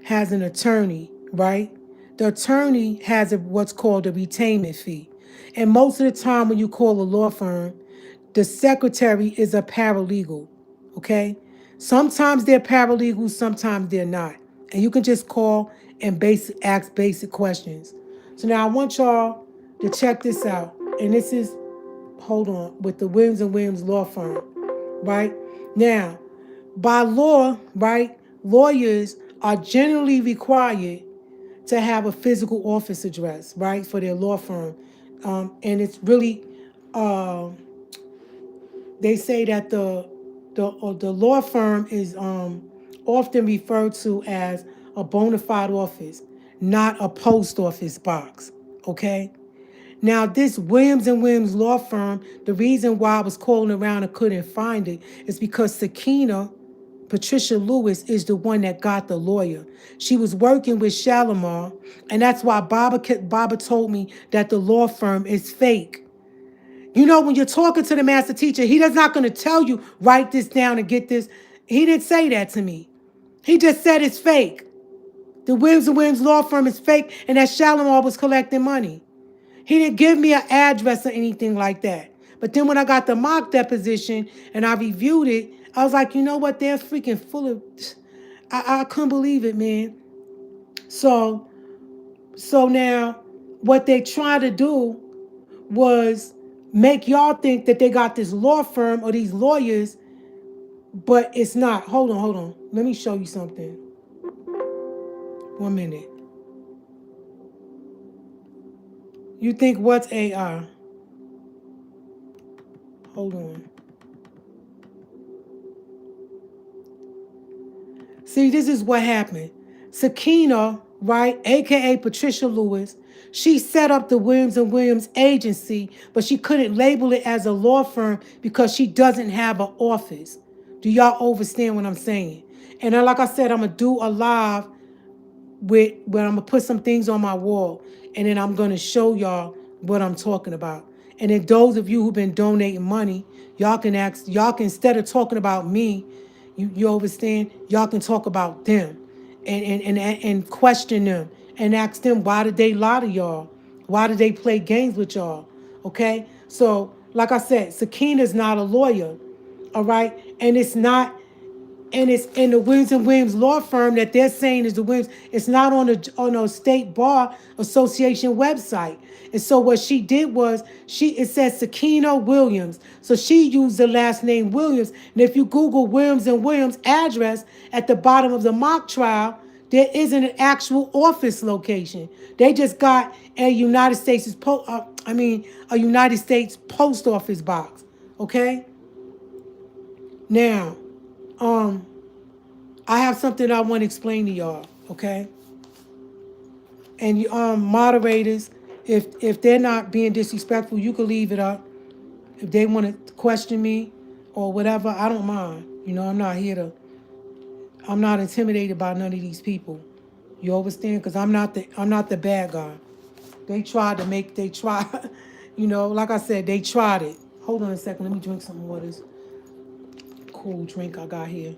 has an attorney, right? The attorney has what's called a retainment fee. And most of the time when you call a law firm, the secretary is a paralegal, okay? Sometimes they're paralegals, sometimes they're not. And you can just call and ask basic questions. So now I want y'all to check this out. And this is, hold on, with the Williams and Williams law firm, right? Now, by law, right, lawyers are generally required to have a physical office address, right, for their law firm. And it's really, they say that the law firm is often referred to as a bona fide office, not a post office box, okay? Now, this Williams and Williams law firm, the reason why I was calling around and couldn't find it is because Sakina, Patricia Lewis, is the one that got the lawyer. She was working with Shalimar, and that's why Baba told me that the law firm is fake. You know, when you're talking to the master teacher, he's not going to tell you, write this down and get this. He didn't say that to me. He just said it's fake. The Williams and Williams law firm is fake, and that Shalimar was collecting money. He didn't give me an address or anything like that. But then when I got the mock deposition and I reviewed it, I was like, you know what? They're freaking full of... I couldn't believe it, man. So now what they try to do was make y'all think that they got this law firm or these lawyers, but it's not. Hold on. Let me show you something. 1 minute. You think what's AI? Hold on. See, this is what happened. Sakina, right, aka Patricia Lewis, she set up the Williams and Williams agency, but she couldn't label it as a law firm because she doesn't have an office. Do y'all understand what I'm saying? And then, like I said, I'm gonna do a live where I'm gonna put some things on my wall, and then I'm gonna show y'all what I'm talking about. And then those of you who've been donating money, y'all can instead of talking about me, you understand, y'all can talk about them and question them and ask them, why did they lie to y'all? Why did they play games with y'all? Okay? So, like I said, Sakina's not a lawyer. All right? And it's not, and it's in the Williams and Williams law firm that they're saying is the Williams. It's not on a state bar association website. And so what she did was it says Sakina Williams. So she used the last name Williams. And if you Google Williams and Williams address at the bottom of the mock trial, there isn't an actual office location. They just got a a United States post office box. Okay. Now, I have something I want to explain to y'all, okay? And moderators, if they're not being disrespectful, you can leave it up. If they want to question me or whatever, I don't mind. You know, I'm not intimidated by none of these people. You understand? Because I'm not the bad guy. They tried, like I said, they tried it. Hold on a second, let me drink some more of this cool drink I got here.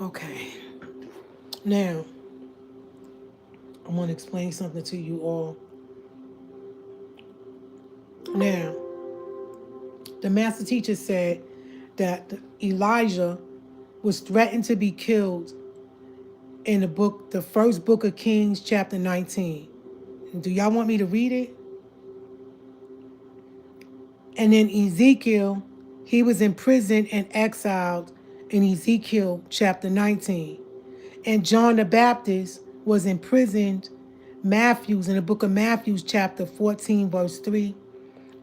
Okay. Now, I want to explain something to you all. Now, the master teacher said that Elijah was threatened to be killed in the first book of Kings, chapter 19. Do y'all want me to read it? And then Ezekiel, he was imprisoned and exiled in Ezekiel chapter 19. And John the Baptist was imprisoned, Matthews, in the book of Matthew, chapter 14, verse 3.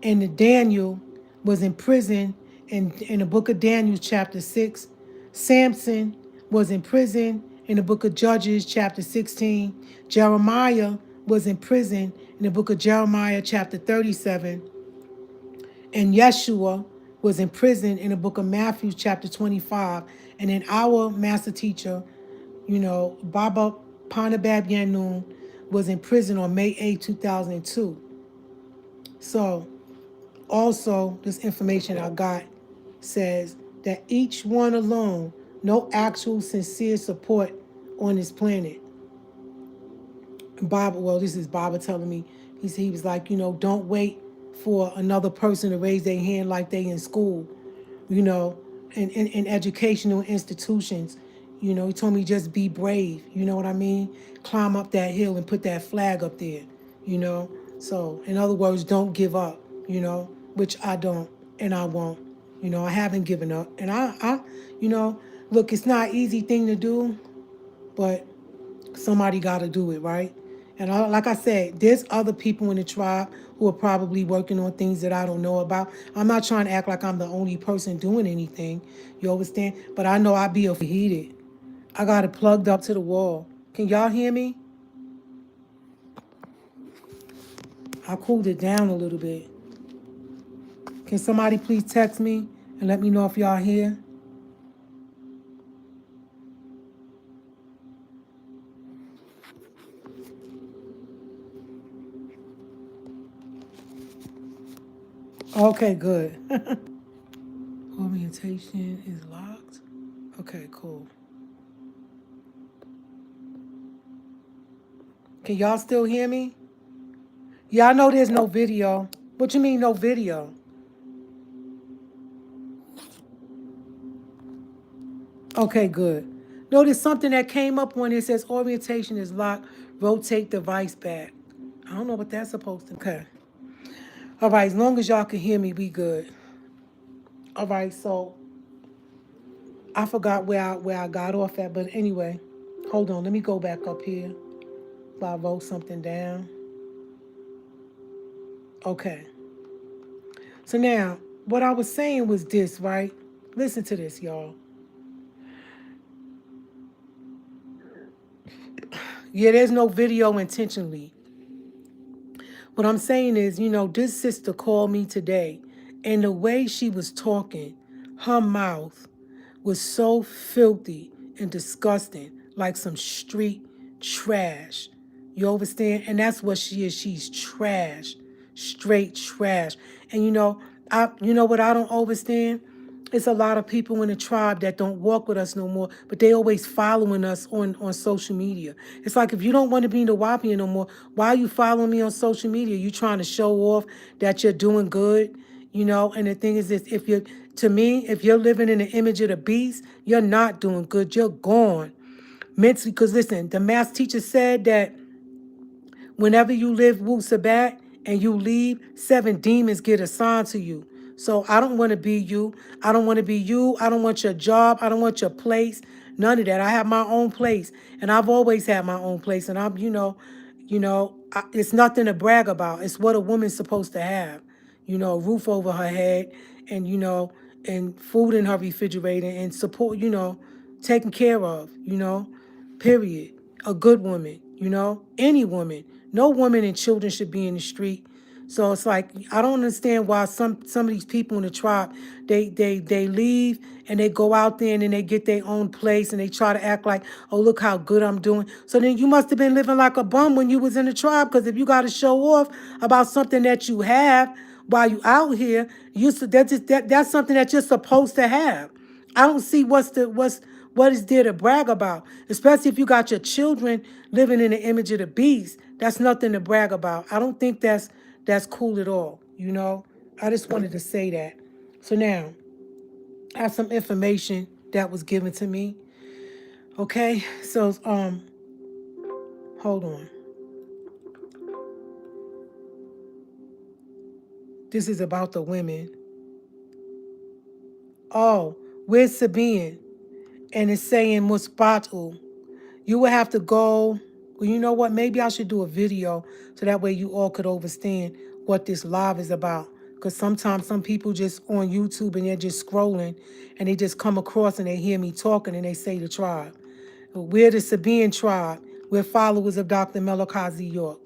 And Daniel was in prison in the book of Daniel, chapter 6. Samson was in prison in the book of Judges, chapter 16. Jeremiah was in prison in the book of Jeremiah, chapter 37. And Yeshua was in prison in the book of Matthew, chapter 25. And then our master teacher, Baba Panabab Yanun, was in prison on May 8, 2002. So, also, this information I got says that each one alone, no actual sincere support on this planet. This is Baba telling me, he was like, don't wait for another person to raise their hand like they in school, in educational institutions. He told me just be brave, you know what I mean? Climb up that hill and put that flag up there, So, in other words, don't give up, which I don't and I won't. I haven't given up. And look, it's not an easy thing to do, but somebody got to do it, right? And like I said, there's other people in the tribe who are probably working on things that I don't know about. I'm not trying to act like I'm the only person doing anything. You understand? But I know I be overheated. I got it plugged up to the wall. Can y'all hear me? I cooled it down a little bit. Can somebody please text me and let me know if y'all here? Okay, good. Orientation is locked. Okay, cool. Can y'all still hear me? Yeah, I know there's no video. What you mean no video? Okay, good. Notice something that came up when it says orientation is locked, rotate device back. I don't know what that's supposed to. Okay. All right, as long as y'all can hear me, we good. All right, so I forgot where I got off at, but anyway, hold on, let me go back up here. I wrote something down. Okay. So now, what I was saying was this, right? Listen to this, y'all. Yeah, there's no video intentionally. What I'm saying is, this sister called me today, and the way she was talking, her mouth was so filthy and disgusting, like some street trash. You understand? And that's what she is. She's trash, straight trash. And you know what I don't understand? it's a lot of people in the tribe that don't walk with us no more, but they always following us on social media. It's like, if you don't want to be in the Wapian no more, why are you following me on social media? You trying to show off that you're doing good, you know? And the thing is this, if you're, to me, if you're living in the image of the beast, you're not doing good. You're gone mentally. Because listen, the math teacher said that whenever you live Wu Sabat and you leave, 7 demons get assigned to you. So I don't want to be you. I don't want to be you. I don't want your job. I don't want your place. None of that. I have my own place, and I've always had my own place. And I'm, it's nothing to brag about. It's what a woman's supposed to have. A roof over her head, and and food in her refrigerator, and support. Taken care of. Period. A good woman, any woman. No woman and children should be in the street. So it's like, I don't understand why some of these people in the tribe, they leave and they go out there and then they get their own place and they try to act like, oh, look how good I'm doing. So then you must have been living like a bum when you was in the tribe, because if you got to show off about something that you have while you out here, that's something that you're supposed to have. I don't see what is there to brag about, especially if you got your children living in the image of the beast. That's nothing to brag about. I don't think that's cool at all. I just wanted to say that. So now, I have some information that was given to me. Okay, so hold on. This is about the women. Oh, where's Sabine? And it's saying Musbatu. You would have to go. Well, you know what? Maybe I should do a video so that way you all could understand what this live is about. Because sometimes some people just on YouTube and they're just scrolling and they just come across and they hear me talking and they say the tribe. We're the Sabian tribe. We're followers of Dr. Melakazi York,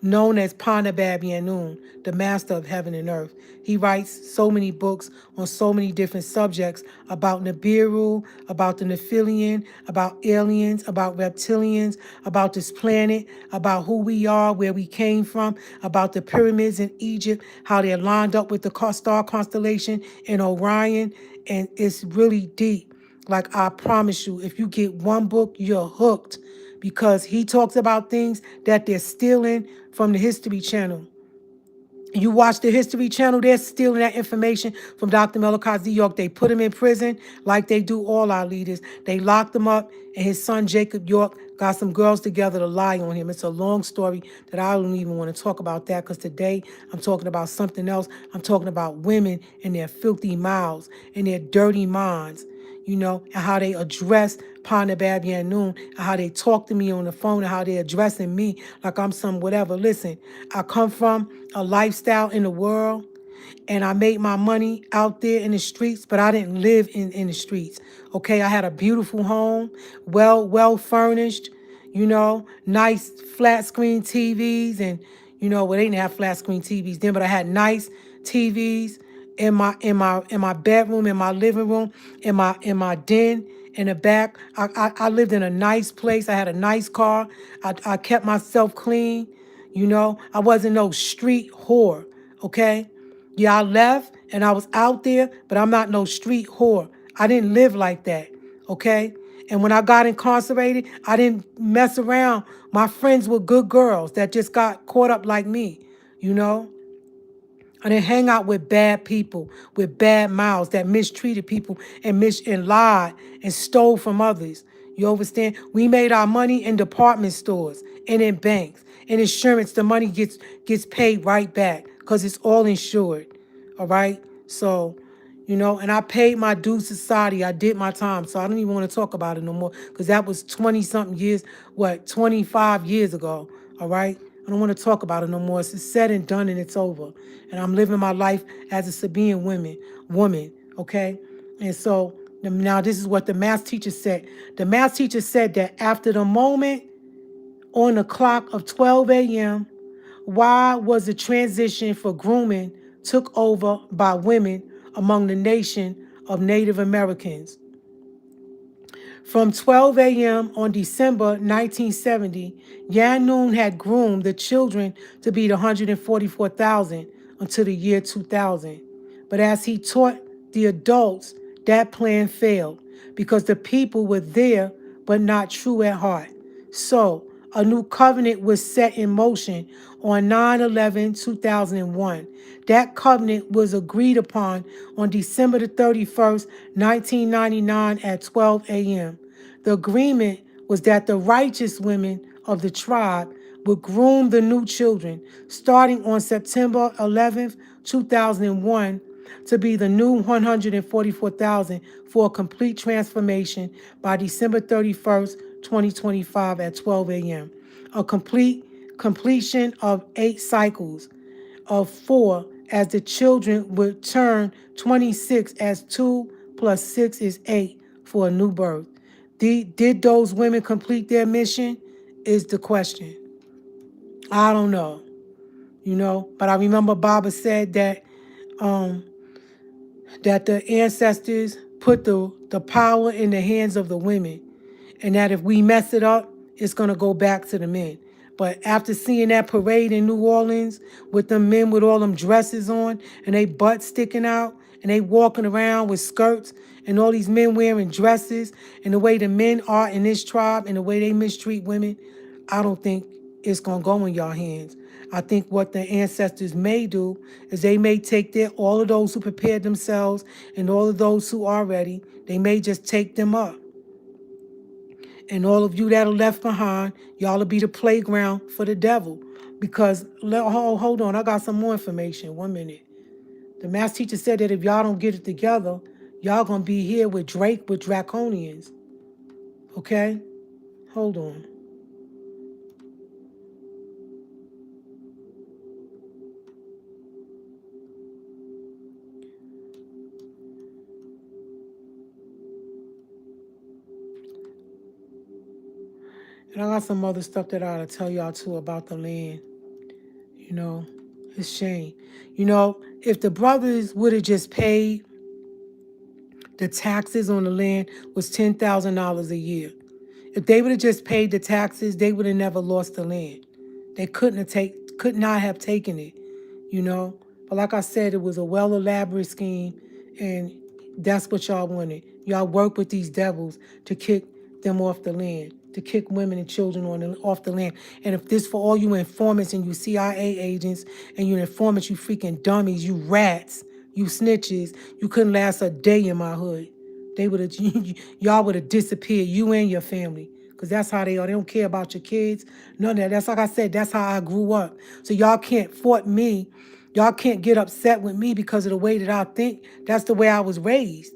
known as Panabab Yanun, the master of heaven and earth. He writes so many books on so many different subjects about Nibiru, about the Nephilian, about aliens, about reptilians, about this planet, about who we are, where we came from, about the pyramids in Egypt, how they're lined up with the star constellation in Orion. And it's really deep. Like, I promise you, if you get one book, you're hooked, because he talks about things that they're stealing from the History Channel. You watch the History Channel, they're stealing that information from Dr. Melakazi York. They put him in prison like they do all our leaders. They locked him up, and his son Jacob York got some girls together to lie on him. It's a long story that I don't even want to talk about that, because today I'm talking about something else. I'm talking about women and their filthy mouths and their dirty minds, and how they address Panabab Yanun, and how they talk to me on the phone, and how they're addressing me like I'm some whatever. Listen, I come from a lifestyle in the world, and I made my money out there in the streets, but I didn't live in the streets. Okay, I had a beautiful home, well furnished, nice flat screen TVs, and well, they didn't have flat screen TVs then, but I had nice TVs in my bedroom, in my living room, in my den. In the back, I lived in a nice place. I had a nice car. I kept myself clean. I wasn't no street whore. Okay, yeah, I left and I was out there, but I'm not no street whore. I didn't live like that. Okay, and when I got incarcerated, I didn't mess around. My friends were good girls that just got caught up like me. You know. I didn't hang out with bad people, with bad mouths that mistreated people and lied and stole from others. You understand? We made our money in department stores and in banks. In insurance, the money gets paid right back because it's all insured. All right? So, and I paid my due society. I did my time. So I don't even want to talk about it no more, because that was 20-something years, 25 years ago. All right? I don't want to talk about it no more. It's said and done, and it's over. And I'm living my life as a Sabian woman, okay? And so now this is what the math teacher said. The math teacher said that after the moment on the clock of 12 a.m., why was the transition for grooming took over by women among the nation of Native Americans. From 12 a.m. on December 1970, Yanun had groomed the children to be 144,000 until the year 2000. But as he taught the adults, that plan failed because the people were there but not true at heart. So, a new covenant was set in motion on 9/11/2001. That covenant was agreed upon on December the 31st, 1999 at 12 a.m. The agreement was that the righteous women of the tribe would groom the new children starting on September 11th, 2001 to be the new 144,000 for a complete transformation by December 31st, 2025 at 12 a.m. A completion of 8 cycles of 4 as the children would turn 26 as 2 plus 6 is 8 for a new birth. Did those women complete their mission is the question. I don't know, but I remember Baba said um, that the ancestors put the power in the hands of the women, and that if we mess it up, it's going to go back to the men. But after seeing that parade in New Orleans with the men with all them dresses on and they butts sticking out and they walking around with skirts and all these men wearing dresses and the way the men are in this tribe and the way they mistreat women, I don't think it's going to go in y'all hands. I think what the ancestors may do is they may take all of those who prepared themselves and all of those who are ready, they may just take them up. And all of you that are left behind, y'all will be the playground for the devil. Because, hold on, I got some more information. 1 minute. The math teacher said that if y'all don't get it together, y'all going to be here with Drake with Draconians. Okay? Hold on. And I got some other stuff that I ought to tell y'all too about the land. It's shame. If the brothers would have just paid the taxes on the land was $10,000 a year. If they would have just paid the taxes, they would have never lost the land. They could not have taken it, But like I said, it was a well elaborate scheme, and that's what y'all wanted. Y'all work with these devils to kick them off the land, to kick women and children off the land. And if this for all you informants and you CIA agents and you informants, you freaking dummies, you rats, you snitches, you couldn't last a day in my hood. They would have, y'all would have disappeared, you and your family. Because that's how they are. They don't care about your kids. None of that. That's like I said, that's how I grew up. So y'all can't fault me. Y'all can't get upset with me because of the way that I think. That's the way I was raised.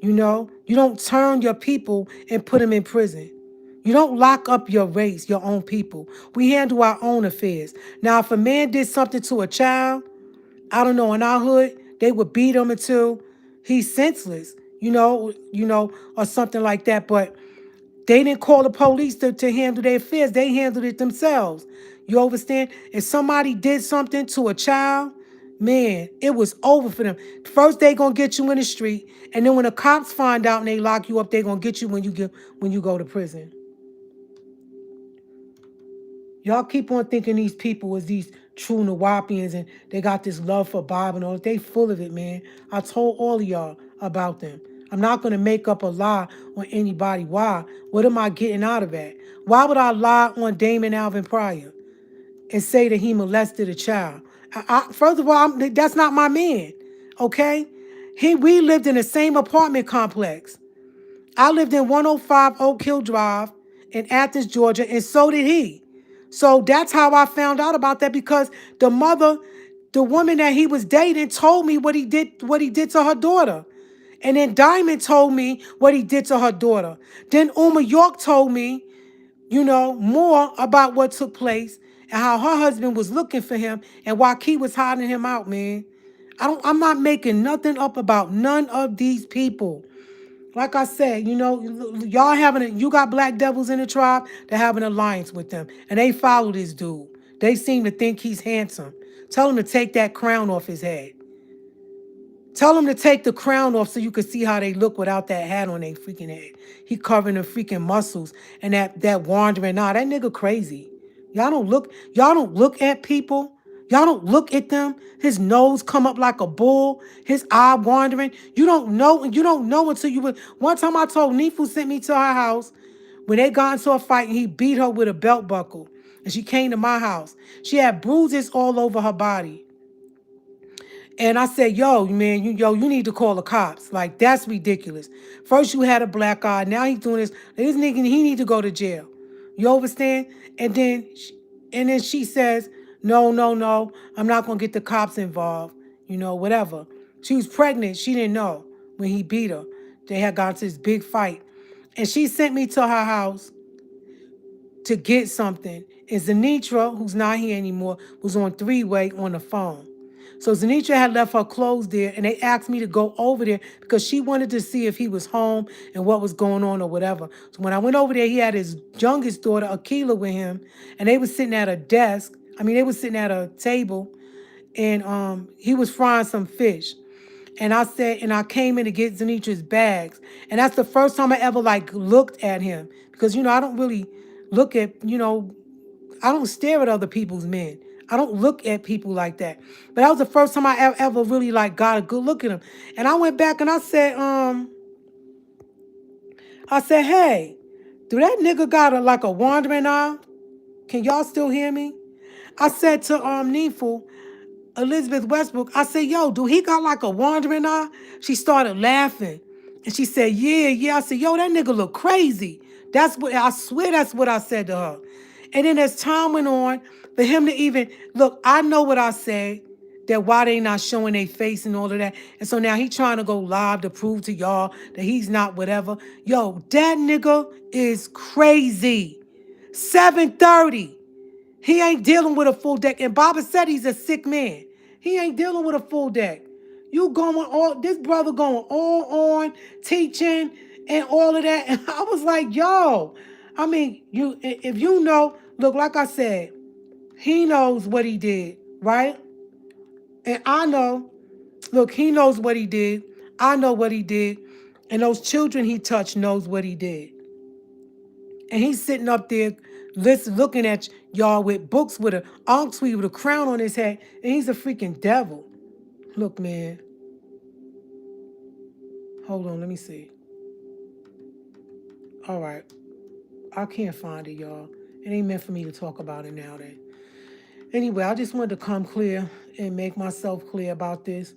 You don't turn your people and put them in prison. You don't lock up your race, your own people. We handle our own affairs. Now, if a man did something to a child, I don't know, in our hood, they would beat him until he's senseless, or something like that. But they didn't call the police to handle their affairs. They handled it themselves. You understand? If somebody did something to a child, man, it was over for them. First, they gonna get you in the street, and then when the cops find out and they lock you up, they gonna get you when you go to prison. Y'all keep on thinking these people is these true Nawapians and they got this love for Bob and all. They full of it, man. I told all of y'all about them. I'm not going to make up a lie on anybody. Why? What am I getting out of that? Why would I lie on Damon Alvin Pryor and say that he molested a child? First of all, that's not my man, okay? We lived in the same apartment complex. I lived in 105 Oak Hill Drive in Athens, Georgia, and so did he. So that's how I found out about that, because the woman that he was dating told me what he did to her daughter. And then Diamond told me what he did to her daughter. Then Uma York told me, more about what took place and how her husband was looking for him and why Key was hiding him out, man. I'm not making nothing up about none of these people. Like I said, you got black devils in the tribe that have an alliance with them. And they follow this dude. They seem to think he's handsome. Tell him to take that crown off his head. Tell him to take the crown off so you can see how they look without that hat on their freaking head. He covering the freaking muscles and that wandering. Nah, that nigga crazy. Y'all don't look at people. Y'all don't look at them. His nose come up like a bull. His eye wandering. You don't know. You don't know until you. One time I told Nifu sent me to her house when they got into a fight and he beat her with a belt buckle. And she came to my house. She had bruises all over her body. And I said, yo, man, you need to call the cops. Like, that's ridiculous. First you had a black eye. Now he's doing this. This nigga, he need to go to jail. You understand? And then she says, no, no, no. I'm not going to get the cops involved. Whatever. She was pregnant. She didn't know when he beat her. They had gone to this big fight. And she sent me to her house to get something. And Zanitra, who's not here anymore, was on three-way on the phone. So Zanitra had left her clothes there, and they asked me to go over there because she wanted to see if he was home and what was going on or whatever. So when I went over there, he had his youngest daughter, Akila, with him, and they was sitting at a desk. They was sitting at a table, and he was frying some fish. And I came in to get Zanitra's bags. And that's the first time I ever looked at him. Because, I don't really look at, I don't stare at other people's men. I don't look at people like that. But that was the first time I ever really got a good look at him. And I went back and I said, hey, do that nigga got a wandering eye? Can y'all still hear me? I said to Neeful, Elizabeth Westbrook, I said, yo, do he got a wandering eye? She started laughing. And she said, yeah. I said, yo, that nigga look crazy. I swear that's what I said to her. And then as time went on, for him to even, look, I know what I said, that why they not showing their face and all of that. And so now he trying to go live to prove to y'all that he's not whatever. Yo, that nigga is crazy. 7:30. He ain't dealing with a full deck. And Baba said he's a sick man. He ain't dealing with a full deck. This brother going all on, teaching and all of that. And I was like, yo, if you know, look, like I said, he knows what he did, right? And I know, look, he knows what he did. I know what he did. And those children he touched knows what he did. And he's sitting up there looking at y'all with books with a ox tree with a crown on his head. And he's a freaking devil. Look, man. Hold on, let me see. All right. I can't find it, y'all. It ain't meant for me to talk about it now then. Anyway, I just wanted to come clear and make myself clear about this,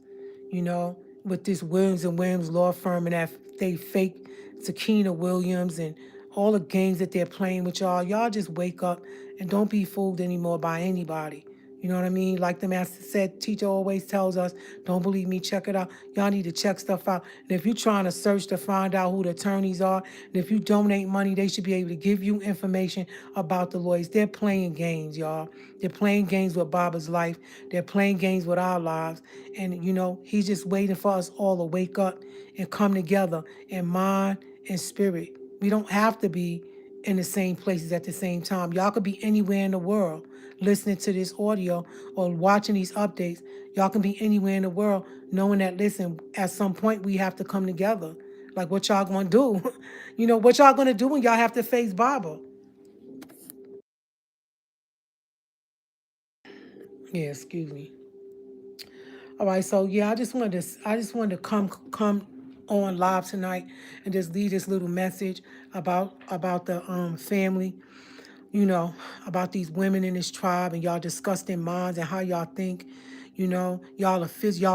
with this Williams and Williams law firm and that they fake Sakina Williams and all the games that they're playing with y'all. Y'all just wake up and don't be fooled anymore by anybody. You know what I mean? Like the master said, teacher always tells us, don't believe me, check it out. Y'all need to check stuff out. And if you're trying to search to find out who the attorneys are, and if you donate money, they should be able to give you information about the lawyers. They're playing games, y'all. They're playing games with Baba's life. They're playing games with our lives. And, he's just waiting for us all to wake up and come together in mind and spirit. We don't have to be in the same places at the same time. Y'all could be anywhere in the world listening to this audio or watching these updates. Y'all can be anywhere in the world knowing that, listen, at some point we have to come together. Like, what y'all gonna do? What y'all gonna do when y'all have to face Baba? Yeah, excuse me. All right, so yeah, I just wanted to come on live tonight and just leave this little message about the family, you know, about these women in this tribe and y'all disgusting minds and how y'all think, y'all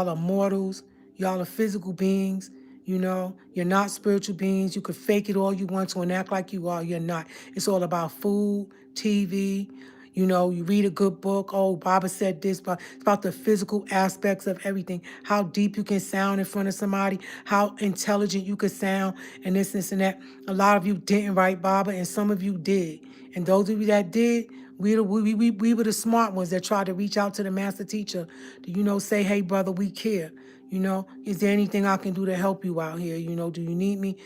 are mortals, y'all are physical beings, you're not spiritual beings. You could fake it all you want to and act like you are, you're not. It's all about food, TV, you read a good book. Oh, Baba said this, but it's about the physical aspects of everything. How deep you can sound in front of somebody, how intelligent you could sound, and this, and that. A lot of you didn't write Baba, and some of you did. And those of you that did, we were the smart ones that tried to reach out to the master teacher to, say, hey, brother, we care. Is there anything I can do to help you out here? Do you need me?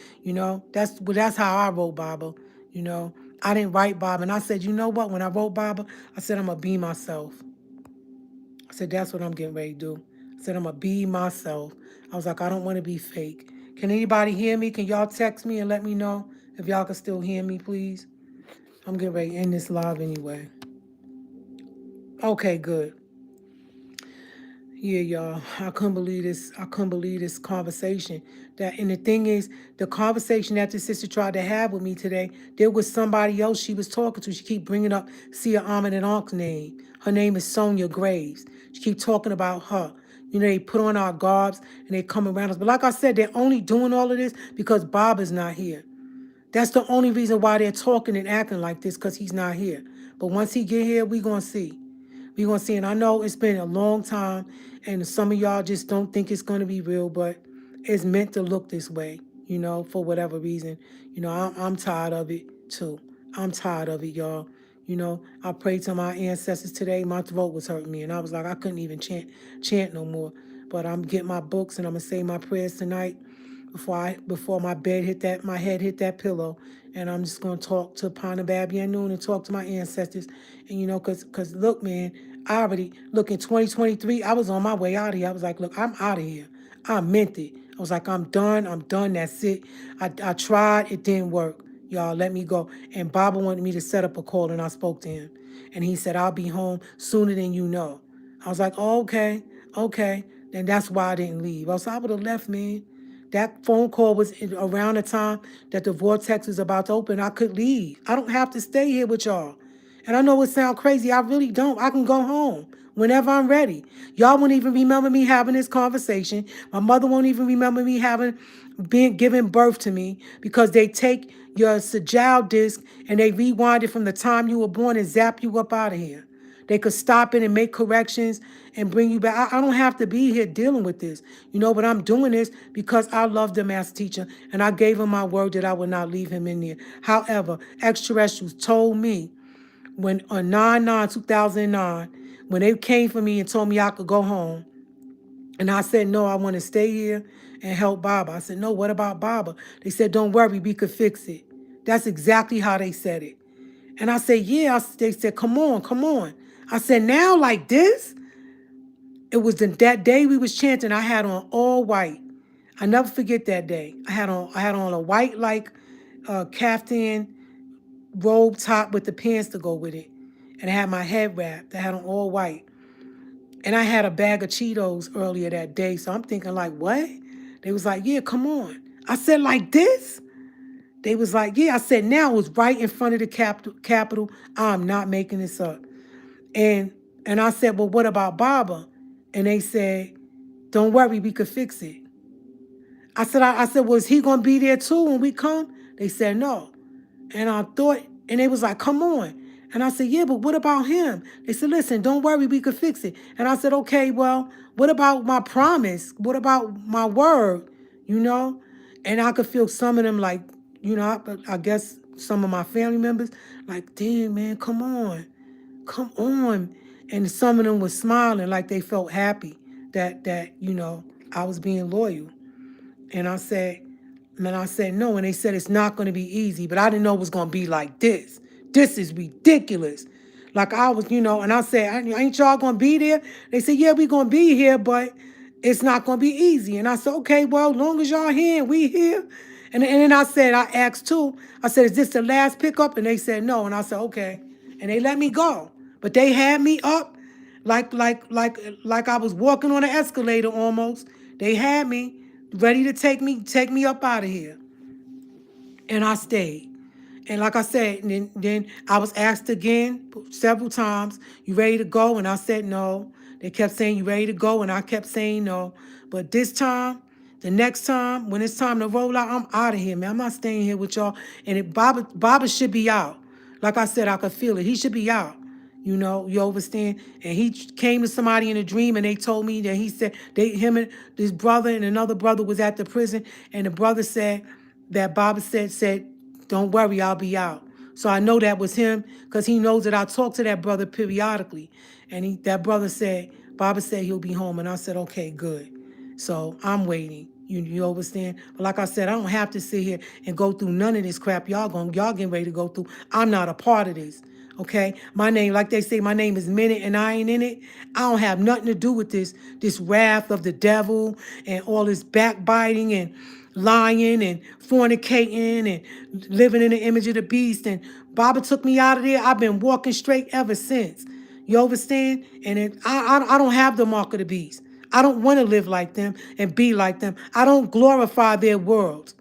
That's how I wrote Baba. You know, I didn't write Baba. And I said, you know what? When I wrote Baba, I said, I'm going to be myself. I said, that's what I'm getting ready to do. I said, I'm going to be myself. I was like, I don't want to be fake. Can anybody hear me? Can y'all text me and let me know if y'all can still hear me, please? I'm getting ready to end this live anyway. Okay, good. Yeah, y'all. I couldn't believe this. I couldn't believe this conversation. That and the thing is, the conversation that the sister tried to have with me today, there was somebody else she was talking to. She keep bringing up Sia Ahmed and Ank's name. Her name is Sonia Graves. She keep talking about her. You know, they put on our garbs and they come around us. But like I said, they're only doing all of this because Bob is not here. That's the only reason why they're talking and acting like this, because he's not here. But once he get here, we gonna see. We gonna see. And I know it's been a long time, and some of y'all just don't think it's gonna be real, but it's meant to look this way, for whatever reason. I'm tired of it too. I'm tired of it, y'all. I prayed to my ancestors today. My throat was hurting me, and I was like, I couldn't even chant no more. But I'm getting my books, and I'm gonna say my prayers tonight before my head hit that pillow, and I'm just gonna talk to Panabab Yanun and talk to my ancestors, and cause look, man, I already look in 2023. I was on my way out of here. I was like, look, I'm out of here. I meant it. I was like, I'm done. I'm done. That's it. I tried. It didn't work. Y'all, let me go. And Baba wanted me to set up a call, and I spoke to him, and he said, I'll be home sooner than you know. I was like, oh, okay, okay. Then that's why I didn't leave. I would have left, man. That phone call was around the time that the vortex was about to open. I could leave. I don't have to stay here with y'all. And I know it sounds crazy. I really don't. I can go home whenever I'm ready. Y'all won't even remember me having this conversation. My mother won't even remember me being giving birth to me, because they take your Sajal disc and they rewind it from the time you were born and zap you up out of here. They could stop it and make corrections and bring you back. I don't have to be here dealing with this, but I'm doing this because I love the master teacher, and I gave him my word that I would not leave him in there. However, extraterrestrials told me when on 9/9/2009, when they came for me and told me I could go home, and I said, no, I want to stay here and help Baba. I said, no, what about Baba? They said, don't worry, we could fix it. That's exactly how they said it. And I said, yeah. They said, come on, come on. I said, now like this? It was that day we was chanting. I had on all white. I never forget that day. I had on a white caftan robe top with the pants to go with it. And I had my head wrapped. I had on all white. And I had a bag of Cheetos earlier that day. So I'm thinking like, what? They was like, yeah, come on. I said, like this? They was like, yeah. I said, now it was right in front of the Capitol. I'm not making this up. And I said, well, what about Baba? And they said, don't worry, we could fix it. I said, was he gonna be there too when we come? They said no. And I thought, and they was like, come on. And I said, yeah, but what about him? They said, listen, don't worry, we could fix it. And I said, okay, well, what about my promise? What about my word? And I could feel some of them like, I guess some of my family members like, damn, man, come on. Come on. And some of them was smiling like they felt happy that I was being loyal. And I said, no. And they said it's not going to be easy, but I didn't know it was going to be like this. This is ridiculous. Like I was, and I said, ain't y'all going to be there? They said, yeah, we going to be here, but it's not going to be easy. And I said, okay, well, as long as y'all here and we here. And then I asked too, I said, is this the last pickup? And they said, no. And I said, okay. And they let me go. But they had me up like I was walking on an escalator almost. They had me ready to take me up out of here. And I stayed. And like I said, then I was asked again several times, you ready to go? And I said no. They kept saying, you ready to go? And I kept saying no. But this time, the next time, when it's time to roll out, I'm out of here, man. I'm not staying here with y'all. And Baba should be out. Like I said, I could feel it. He should be out. You understand? And he came to somebody in a dream, and they told me that he said him and this brother and another brother was at the prison, and the brother said that Baba said, don't worry, I'll be out. So I know that was him, because he knows that I talk to that brother periodically. And that brother said, Baba said he'll be home. And I said, okay, good. So I'm waiting. You understand? But like I said, I don't have to sit here and go through none of this crap y'all getting ready to go through. I'm not a part of this. Okay? My name, like they say, my name is Minute and I ain't in it. I don't have nothing to do with this wrath of the devil and all this backbiting and lying and fornicating and living in the image of the beast. And Baba took me out of there. I've been walking straight ever since. You understand? And I don't have the mark of the beast. I don't want to live like them and be like them. I don't glorify their world.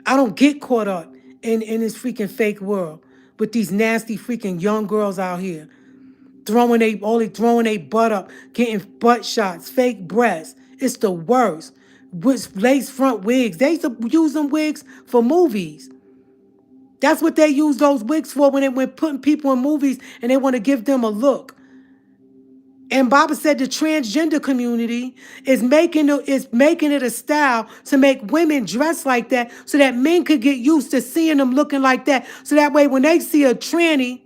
I don't get caught up in this freaking fake world with these nasty freaking young girls out here throwing a butt up, getting butt shots, fake breasts. It's the worst. With lace front wigs. They used to use them wigs for movies. That's what they use those wigs for when putting people in movies and they want to give them a look. And Baba said the transgender community is making it a style to make women dress like that so that men could get used to seeing them looking like that. So that way when they see a tranny,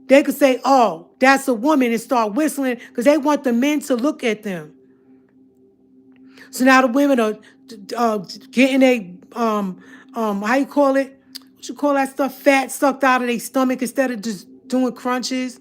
they could say, oh, that's a woman, and start whistling because they want the men to look at them. So now the women are getting how you call it? What you call that stuff? Fat sucked out of their stomach instead of just doing crunches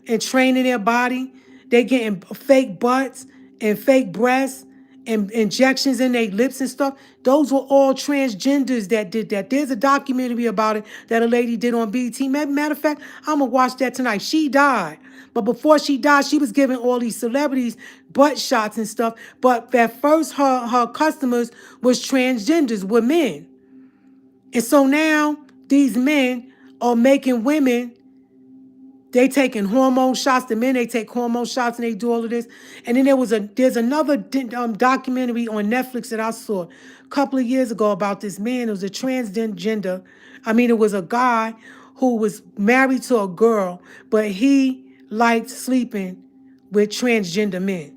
and training their body. They getting fake butts and fake breasts and injections in their lips and stuff. Those were all transgenders that did that. There's a documentary about it that a lady did on BT. Matter of fact, I'm going to watch that tonight. She died. But before she died, she was giving all these celebrities butt shots and stuff. But at first, her customers was transgenders, were men. And so now these men are making women, they taking hormone shots. The men, they take hormone shots and they do all of this. And then there's another documentary on Netflix that I saw a couple of years ago about this man. It was a transgender. It was a guy who was married to a girl, but he liked sleeping with transgender men.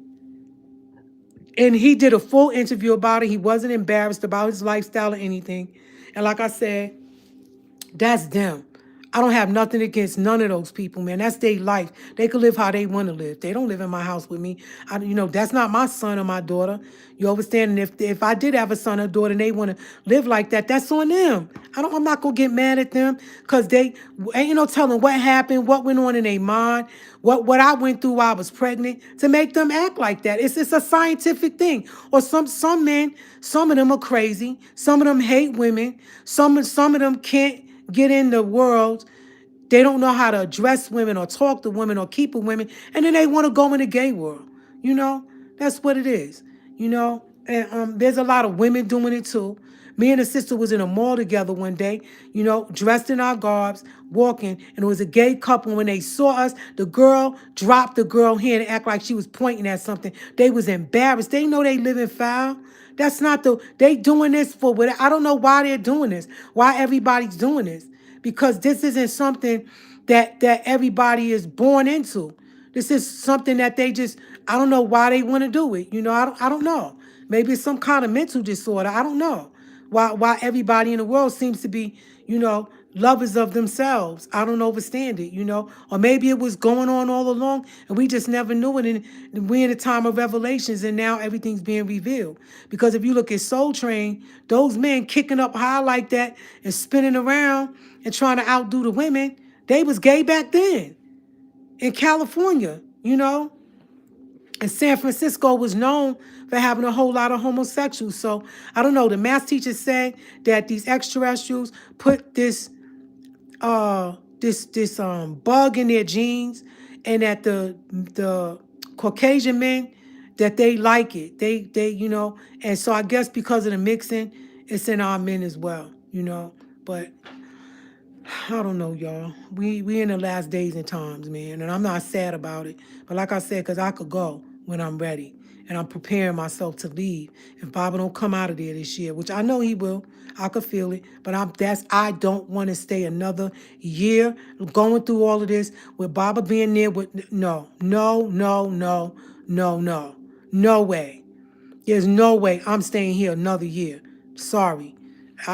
And he did a full interview about it. He wasn't embarrassed about his lifestyle or anything. And like I said, that's them. I don't have nothing against none of those people, man. That's their life. They can live how they want to live. They don't live in my house with me. That's not my son or my daughter. You understand? And if I did have a son or daughter and they want to live like that, that's on them. I'm not gonna get mad at them because they ain't no telling what happened, what went on in their mind, what I went through while I was pregnant to make them act like that. It's a scientific thing. Or some men, some of them are crazy. Some of them hate women. Some of them can't get in the world. They don't know how to address women or talk to women or keep with women. And then they want to go in the gay world. That's what it is. And there's a lot of women doing it too. Me and a sister was in a mall together one day, dressed in our garbs, walking, and it was a gay couple. When they saw us, the girl dropped the girl hand and act like she was pointing at something. They was embarrassed. They know they live in foul. That's not they doing this for what, I don't know why they're doing this, why everybody's doing this, because this isn't something that everybody is born into. This is something that they just, I don't know why they want to do it. I don't know. Maybe it's some kind of mental disorder. I don't know why everybody in the world seems to be, lovers of themselves. I don't understand it, or maybe it was going on all along and we just never knew it. And we're in a time of revelations and now everything's being revealed. Because if you look at Soul Train, those men kicking up high like that and spinning around and trying to outdo the women, they was gay back then in California, And San Francisco was known for having a whole lot of homosexuals. So I don't know. The math teacher said that these extraterrestrials put this bug in their genes, and that the Caucasian men, that they like it. They and so I guess because of the mixing, it's in our men as well. But I don't know, y'all. We in the last days and times, man, and I'm not sad about it. But like I said, because I could go when I'm ready, and I'm preparing myself to leave if Baba don't come out of there this year, which I know he will. I could feel it, but I don't want to stay another year going through all of this with Baba being there. No way. There's no way I'm staying here another year. Sorry,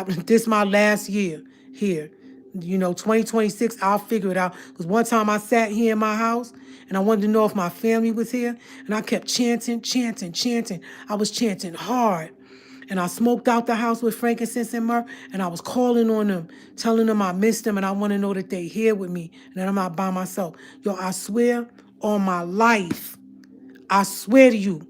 this is my last year here. 2026, I'll figure it out. Because one time I sat here in my house and I wanted to know if my family was here. And I kept chanting. I was chanting hard. And I smoked out the house with frankincense and myrrh. And I was calling on them, telling them I missed them. And I want to know that they're here with me and that I'm not by myself. Yo, I swear on my life, I swear to you,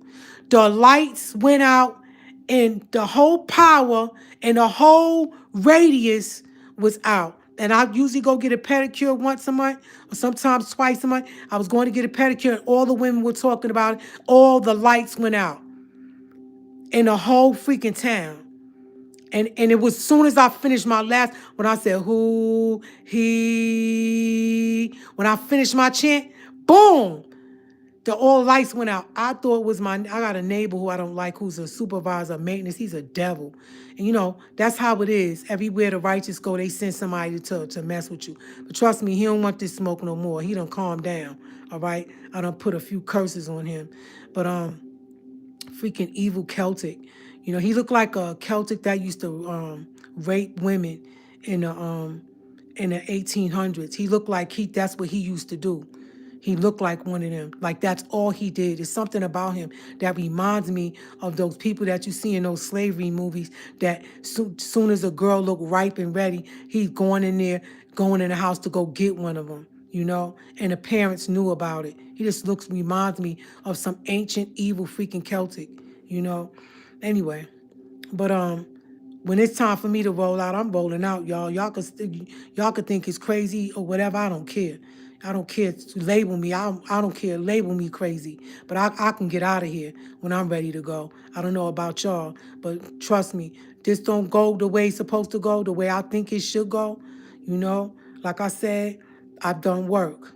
the lights went out and the whole power and the whole radius was out. And I usually go get a pedicure once a month or sometimes twice a month. I was going to get a pedicure and all the women were talking about it. All the lights went out in the whole freaking town. And it was soon as I finished my last, when I said, who, he, when I finished my chant, boom, the all lights went out. I thought it was I got a neighbor who I don't like, who's a supervisor of maintenance. He's a devil. And that's how it is. Everywhere the righteous go, they send somebody to mess with you. But trust me, he don't want this smoke no more. He done calm down. All right. I done put a few curses on him. But freaking evil Celtic. He looked like a Celtic that used to rape women in the 1800s. He looked like that's what he used to do. He looked like one of them. Like that's all he did. It's something about him that reminds me of those people that you see in those slavery movies that soon as a girl looked ripe and ready, he's going in there, going in the house to go get one of them, and the parents knew about it. He just reminds me of some ancient evil freaking Celtic, Anyway, but when it's time for me to roll out, I'm rolling out, y'all. Y'all could think it's crazy or whatever. I don't care. I don't care to label me. I don't care. Label me crazy. But I can get out of here when I'm ready to go. I don't know about y'all, but trust me, this don't go the way it's supposed to go, the way I think it should go. Like I said, I've done work.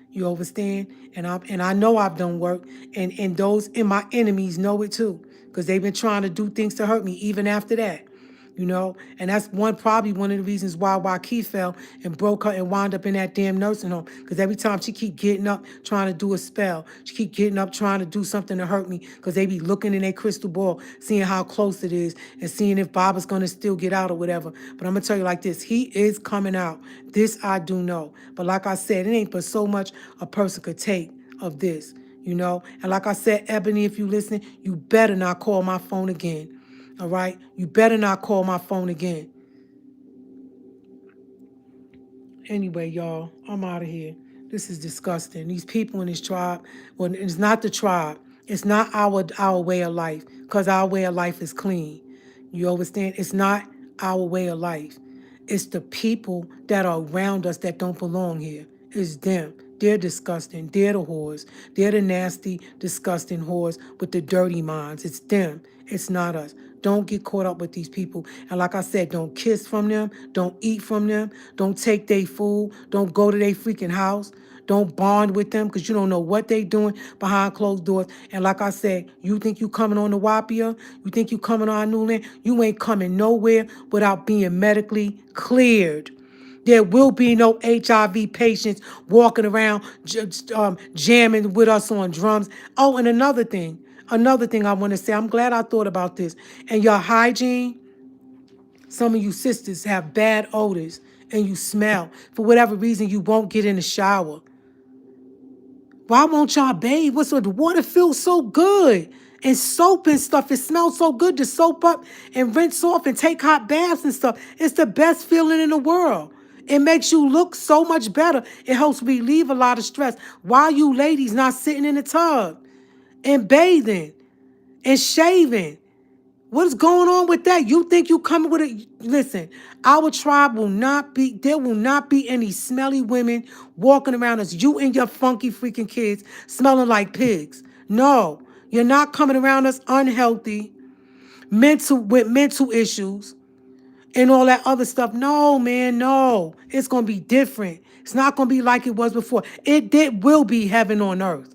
You understand? And I know I've done work, and those in my enemies know it too, because they've been trying to do things to hurt me even after that. And that's probably one of the reasons why Keith fell and broke her and wound up in that damn nursing home. Because every time she keep getting up trying to do a spell, she keep getting up trying to do something to hurt me, because they be looking in their crystal ball, seeing how close it is and seeing if Bob is going to still get out or whatever. But I'm going to tell you like this, he is coming out. This I do know. But like I said, it ain't but so much a person could take of this, And like I said, Ebony, if you listen, you better not call my phone again. All right? You better not call my phone again. Anyway, y'all, I'm out of here. This is disgusting. These people in this tribe, well, it's not the tribe. It's not our way of life, because our way of life is clean. You understand? It's not our way of life. It's the people that are around us that don't belong here. It's them. They're disgusting. They're the whores. They're the nasty, disgusting whores with the dirty minds. It's them. It's not us. Don't get caught up with these people. And like I said, don't kiss from them. Don't eat from them. Don't take their food. Don't go to their freaking house. Don't bond with them, because you don't know what they doing behind closed doors. And like I said, you think you coming on the Wapia? You think you coming on our new land? You ain't coming nowhere without being medically cleared. There will be no HIV patients walking around jamming with us on drums. Oh, and another thing I want to say, I'm glad I thought about this. And your hygiene, some of you sisters have bad odors and you smell. For whatever reason, you won't get in the shower. Why won't y'all bathe? The water feels so good. And soap and stuff, it smells so good to soap up and rinse off and take hot baths and stuff. It's the best feeling in the world. It makes you look so much better. It helps relieve a lot of stress. Why you ladies not sitting in the tub and bathing and shaving? What is going on with that? You think you coming with it? Listen, our tribe there will not be any smelly women walking around us. You and your funky freaking kids smelling like pigs. No, you're not coming around us unhealthy, with mental issues and all that other stuff. No, man, no. It's going to be different. It's not going to be like it was before. It will be heaven on earth.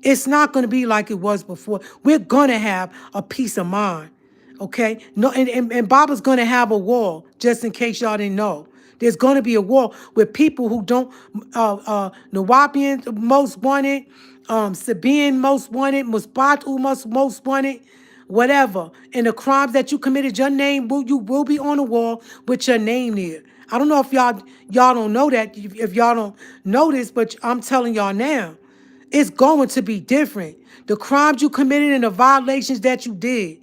It's not going to be like it was before. We're going to have a peace of mind. Okay? No, and Baba's going to have a wall, just in case y'all didn't know. There's going to be a wall with people who don't, Nawapian most wanted, Sabian most wanted, Musbatu most wanted, whatever. And the crimes that you committed, you will be on the wall with your name there. I don't know if y'all don't know that, if y'all don't know this, but I'm telling y'all now. It's going to be different. The crimes you committed and the violations that you did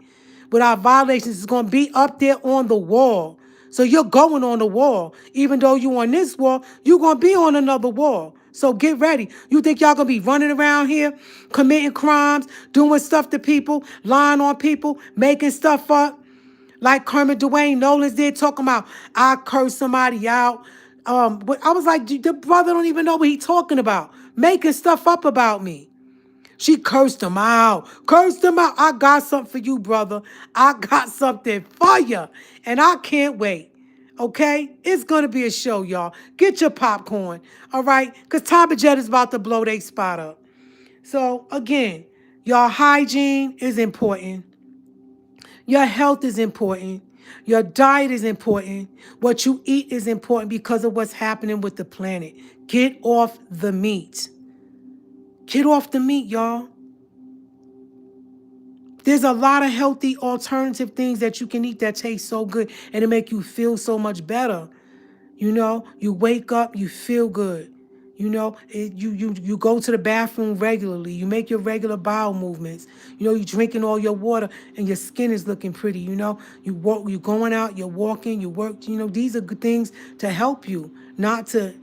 with our violations is going to be up there on the wall. So you're going on the wall. Even though you're on this wall, you're going to be on another wall. So get ready. You think y'all going to be running around here, committing crimes, doing stuff to people, lying on people, making stuff up? Like Kermit Dwayne Nolan's did, talking about, I curse somebody out. But I was like, the brother don't even know what he talking about, making stuff up about me. She cursed him out. Cursed him out. I got something for you, brother. I got something for you. And I can't wait. Okay? It's going to be a show, y'all. Get your popcorn. All right? Because Tom and Jet is about to blow their spot up. So, again, your hygiene is important. Your health is important. Your diet is important. What you eat is important because of what's happening with the planet. Get off the meat. Get off the meat, y'all. There's a lot of healthy alternative things that you can eat that taste so good and it make you feel so much better. You know, you wake up, you feel good. You know, you go to the bathroom regularly. You make your regular bowel movements. You know, you're drinking all your water and your skin is looking pretty. You know, you walk, you're going out, you're walking, you work. You know, these are good things to help you, not to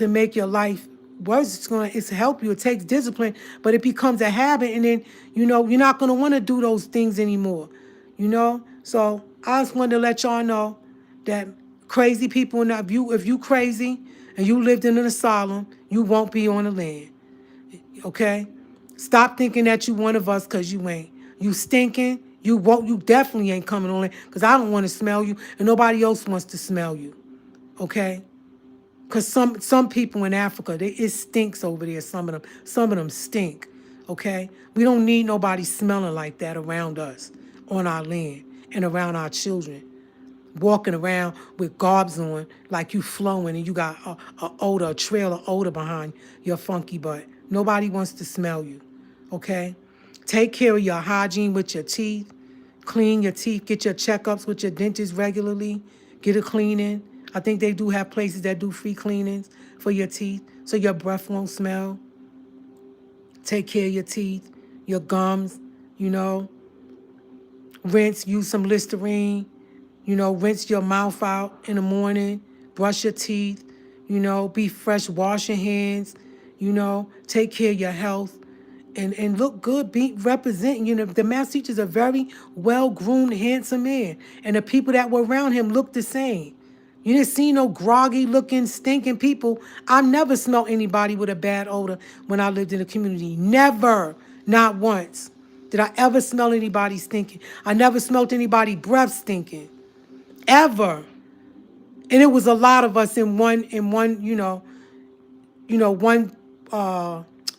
make your life worse. It's to help you. It takes discipline, but it becomes a habit, and then you know you're not gonna want to do those things anymore. You know, so I just wanted to let y'all know that crazy people, not if you crazy and you lived in an asylum, you won't be on the land. Okay? Stop thinking that you one of us because you ain't. You stinking. You won't. You definitely ain't coming on land because I don't want to smell you and nobody else wants to smell you. Okay? Because some people in Africa, it stinks over there. Some of them stink. Okay? We don't need nobody smelling like that around us, on our land, and around our children. Walking around with garbs on like you flowing and you got a trail of odor behind your funky butt. Nobody wants to smell you. Okay? Take care of your hygiene with your teeth. Clean your teeth. Get your checkups with your dentist regularly. Get a cleaning. I think they do have places that do free cleanings for your teeth so your breath won't smell. Take care of your teeth, your gums, you know. Rinse, use some Listerine. You know, rinse your mouth out in the morning. Brush your teeth. You know, be fresh. Wash your hands. You know, take care of your health. And look good, be representing. You know, the math teacher's a very well-groomed, handsome man. And the people that were around him looked the same. You didn't see no groggy looking, stinking people. I never smelled anybody with a bad odor when I lived in the community. Never. Not once. Did I ever smell anybody stinking? I never smelled anybody breath stinking. Ever. And it was a lot of us in one, one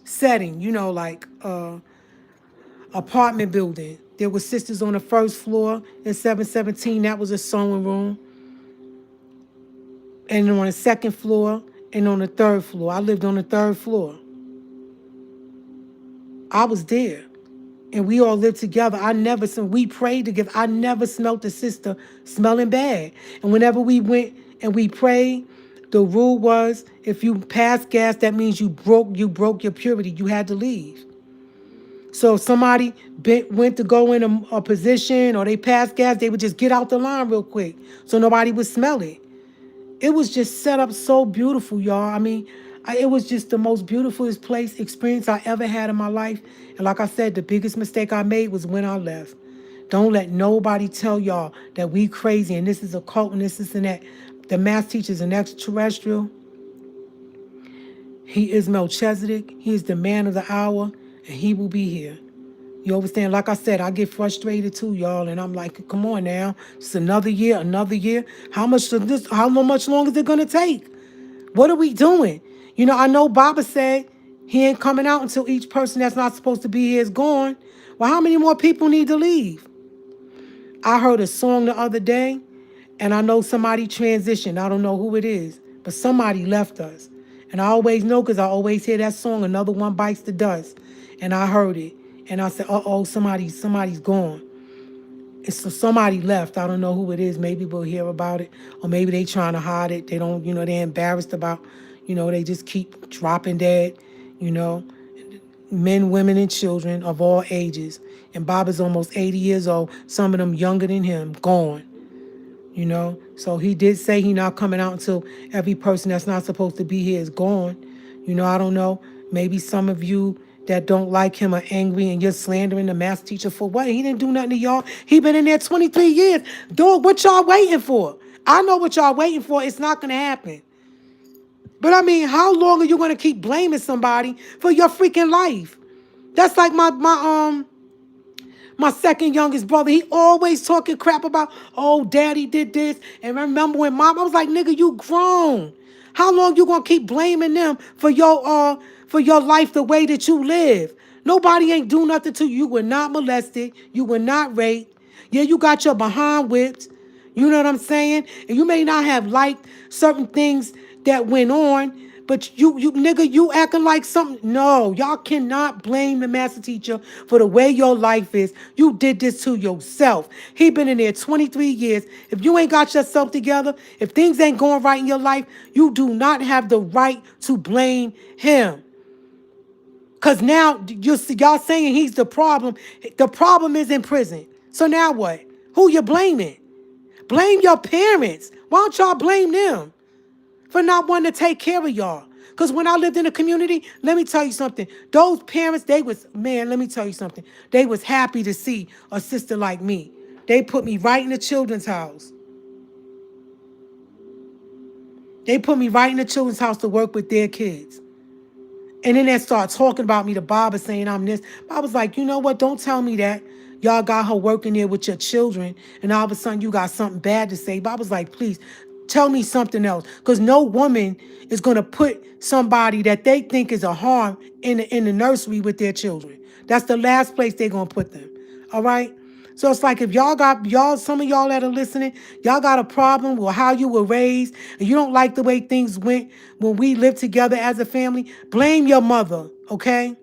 setting, like apartment building. There were sisters on the first floor in 717. That was a sewing room. And on the second floor and on the third floor. I lived on the third floor. I was there. And we all lived together. We prayed together. I never smelt a sister smelling bad. And whenever we went and we prayed, the rule was if you passed gas, that means you broke your purity. You had to leave. So if somebody went to go in a position or they passed gas, they would just get out the line real quick so nobody would smell it. It was just set up so beautiful, y'all. I mean, it was just the most beautifulest experience I ever had in my life. And like I said, the biggest mistake I made was when I left. Don't let nobody tell y'all that we crazy and this is a cult and this and that. The math teacher is an extraterrestrial. He is Melchizedek. He is the man of the hour, and he will be here. You understand? Like I said, I get frustrated too, y'all, and I'm like, come on now. It's another year, another year. How much longer is it gonna take? What are we doing? You know, I know Baba said he ain't coming out until each person that's not supposed to be here is gone. Well, how many more people need to leave? I heard a song the other day, and I know somebody transitioned. I don't know who it is, but somebody left us. And I always know because I always hear that song, Another One Bites the Dust. And I heard it. And I said, uh-oh, somebody's gone. And so somebody left. I don't know who it is. Maybe we'll hear about it. Or maybe they trying to hide it. They don't, they're embarrassed about, they just keep dropping dead, men, women, and children of all ages. And Baba's almost 80 years old. Some of them younger than him, gone. So he did say he not coming out until every person that's not supposed to be here is gone. I don't know. Maybe some of you that don't like him are angry and you're slandering the math teacher for what? He didn't do nothing to y'all. He been in there 23 years. Dog, what y'all waiting for? I know what y'all waiting for. It's not going to happen. But I mean, how long are you gonna keep blaming somebody for your freaking life? That's like my second youngest brother. He always talking crap about, oh, daddy did this. And remember when mom, I was like, nigga, you grown. How long you gonna keep blaming them for your life the way that you live? Nobody ain't do nothing to you. You were not molested. You were not raped. Yeah, you got your behind whipped. You know what I'm saying? And you may not have liked certain things that went on, but you nigga, you acting like something. No, y'all cannot blame the master teacher for the way your life is. You did this to yourself. He been in there 23 years. If you ain't got yourself together, if things ain't going right in your life, you do not have the right to blame him. Because now y'all saying he's the problem. The problem is in prison. So now what? Who you blaming? Blame your parents. Why don't y'all blame them for not wanting to take care of y'all? Because when I lived in the community, let me tell you something. Those parents, let me tell you something. They was happy to see a sister like me. They put me right in the children's house. They put me right in the children's house to work with their kids. And then they start talking about me to Baba, saying I'm this. I was like, you know what? Don't tell me that. Y'all got her working there with your children, and all of a sudden you got something bad to say. But I was like, please, tell me something else. Because no woman is going to put somebody that they think is a harm in the nursery with their children. That's the last place they're going to put them. All right? So it's like if some of y'all that are listening, y'all got a problem with how you were raised and you don't like the way things went when we lived together as a family, blame your mother, okay?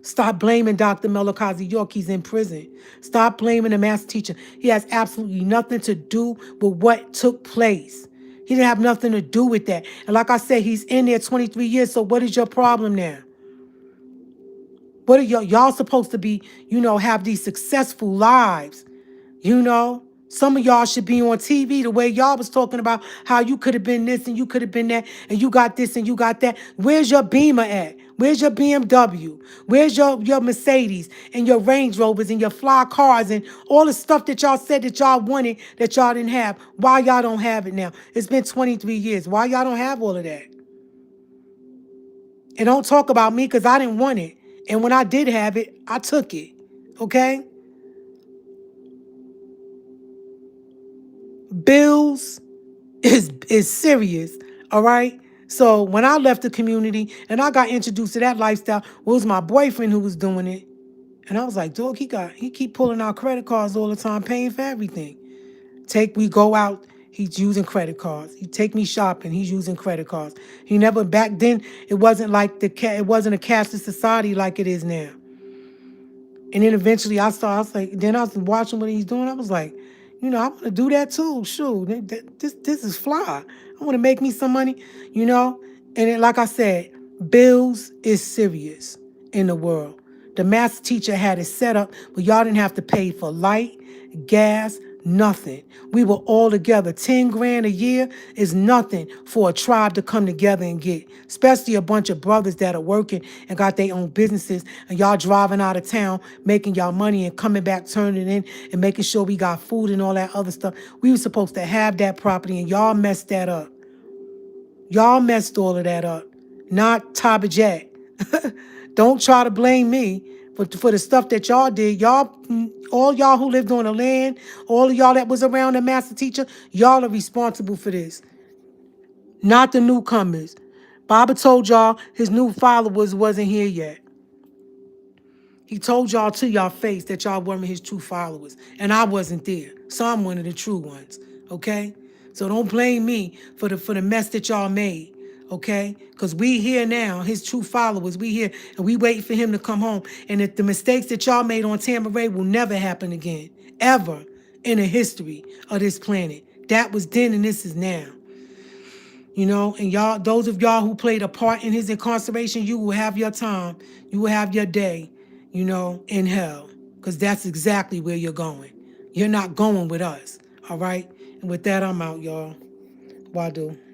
Stop blaming Dr. Melokazi York. He's in prison. Stop blaming the master teacher. He has absolutely nothing to do with what took place. He didn't have nothing to do with that. And like I said, he's in there 23 years, so what is your problem now? What are y'all supposed to be, have these successful lives, Some of y'all should be on TV the way y'all was talking about how you could have been this and you could have been that and you got this and you got that. Where's your Beamer at? Where's your BMW? Where's your Mercedes and your Range Rovers and your fly cars and all the stuff that y'all said that y'all wanted that y'all didn't have? Why y'all don't have it now? It's been 23 years. Why y'all don't have all of that? And don't talk about me because I didn't want it. And when I did have it, I took it. Okay? Bills is serious. All right? So when I left the community and I got introduced to that lifestyle, it was my boyfriend who was doing it. And I was like, dog, he keep pulling out credit cards all the time, paying for everything. We go out, he's using credit cards. He take me shopping, he's using credit cards. He never, back then, it wasn't like it wasn't a cashless society like it is now. And then eventually I was watching what he's doing. I was like, I want to do that too. Shoot, this is fly. I want to make me some money, And then, like I said, bills is serious in the world. The master teacher had it set up where y'all didn't have to pay for light, gas, nothing. We were all together. 10 grand a year is nothing for a tribe to come together and get, especially a bunch of brothers that are working and got their own businesses and y'all driving out of town, making y'all money and coming back, turning in and making sure we got food and all that other stuff. We were supposed to have that property and y'all messed that up. Y'all messed all of that up, not Taba Jack. Don't try to blame me for the stuff that y'all did. All y'all who lived on the land, all of y'all that was around the master teacher, y'all are responsible for this, not the newcomers. Baba told y'all his new followers wasn't here yet. He told y'all to y'all face that y'all weren't his true followers, and I wasn't there, so I'm one of the true ones. Okay, so don't blame me for the mess that y'all made. Okay, because we here now, his true followers, we here, and we wait for him to come home. And if the mistakes that y'all made on Tamaray will never happen again, ever in the history of this planet. That was then, and this is now. And y'all, those of y'all who played a part in his incarceration, you will have your time. You will have your day, in hell. Because that's exactly where you're going. You're not going with us. All right? And with that, I'm out, y'all. Wadu.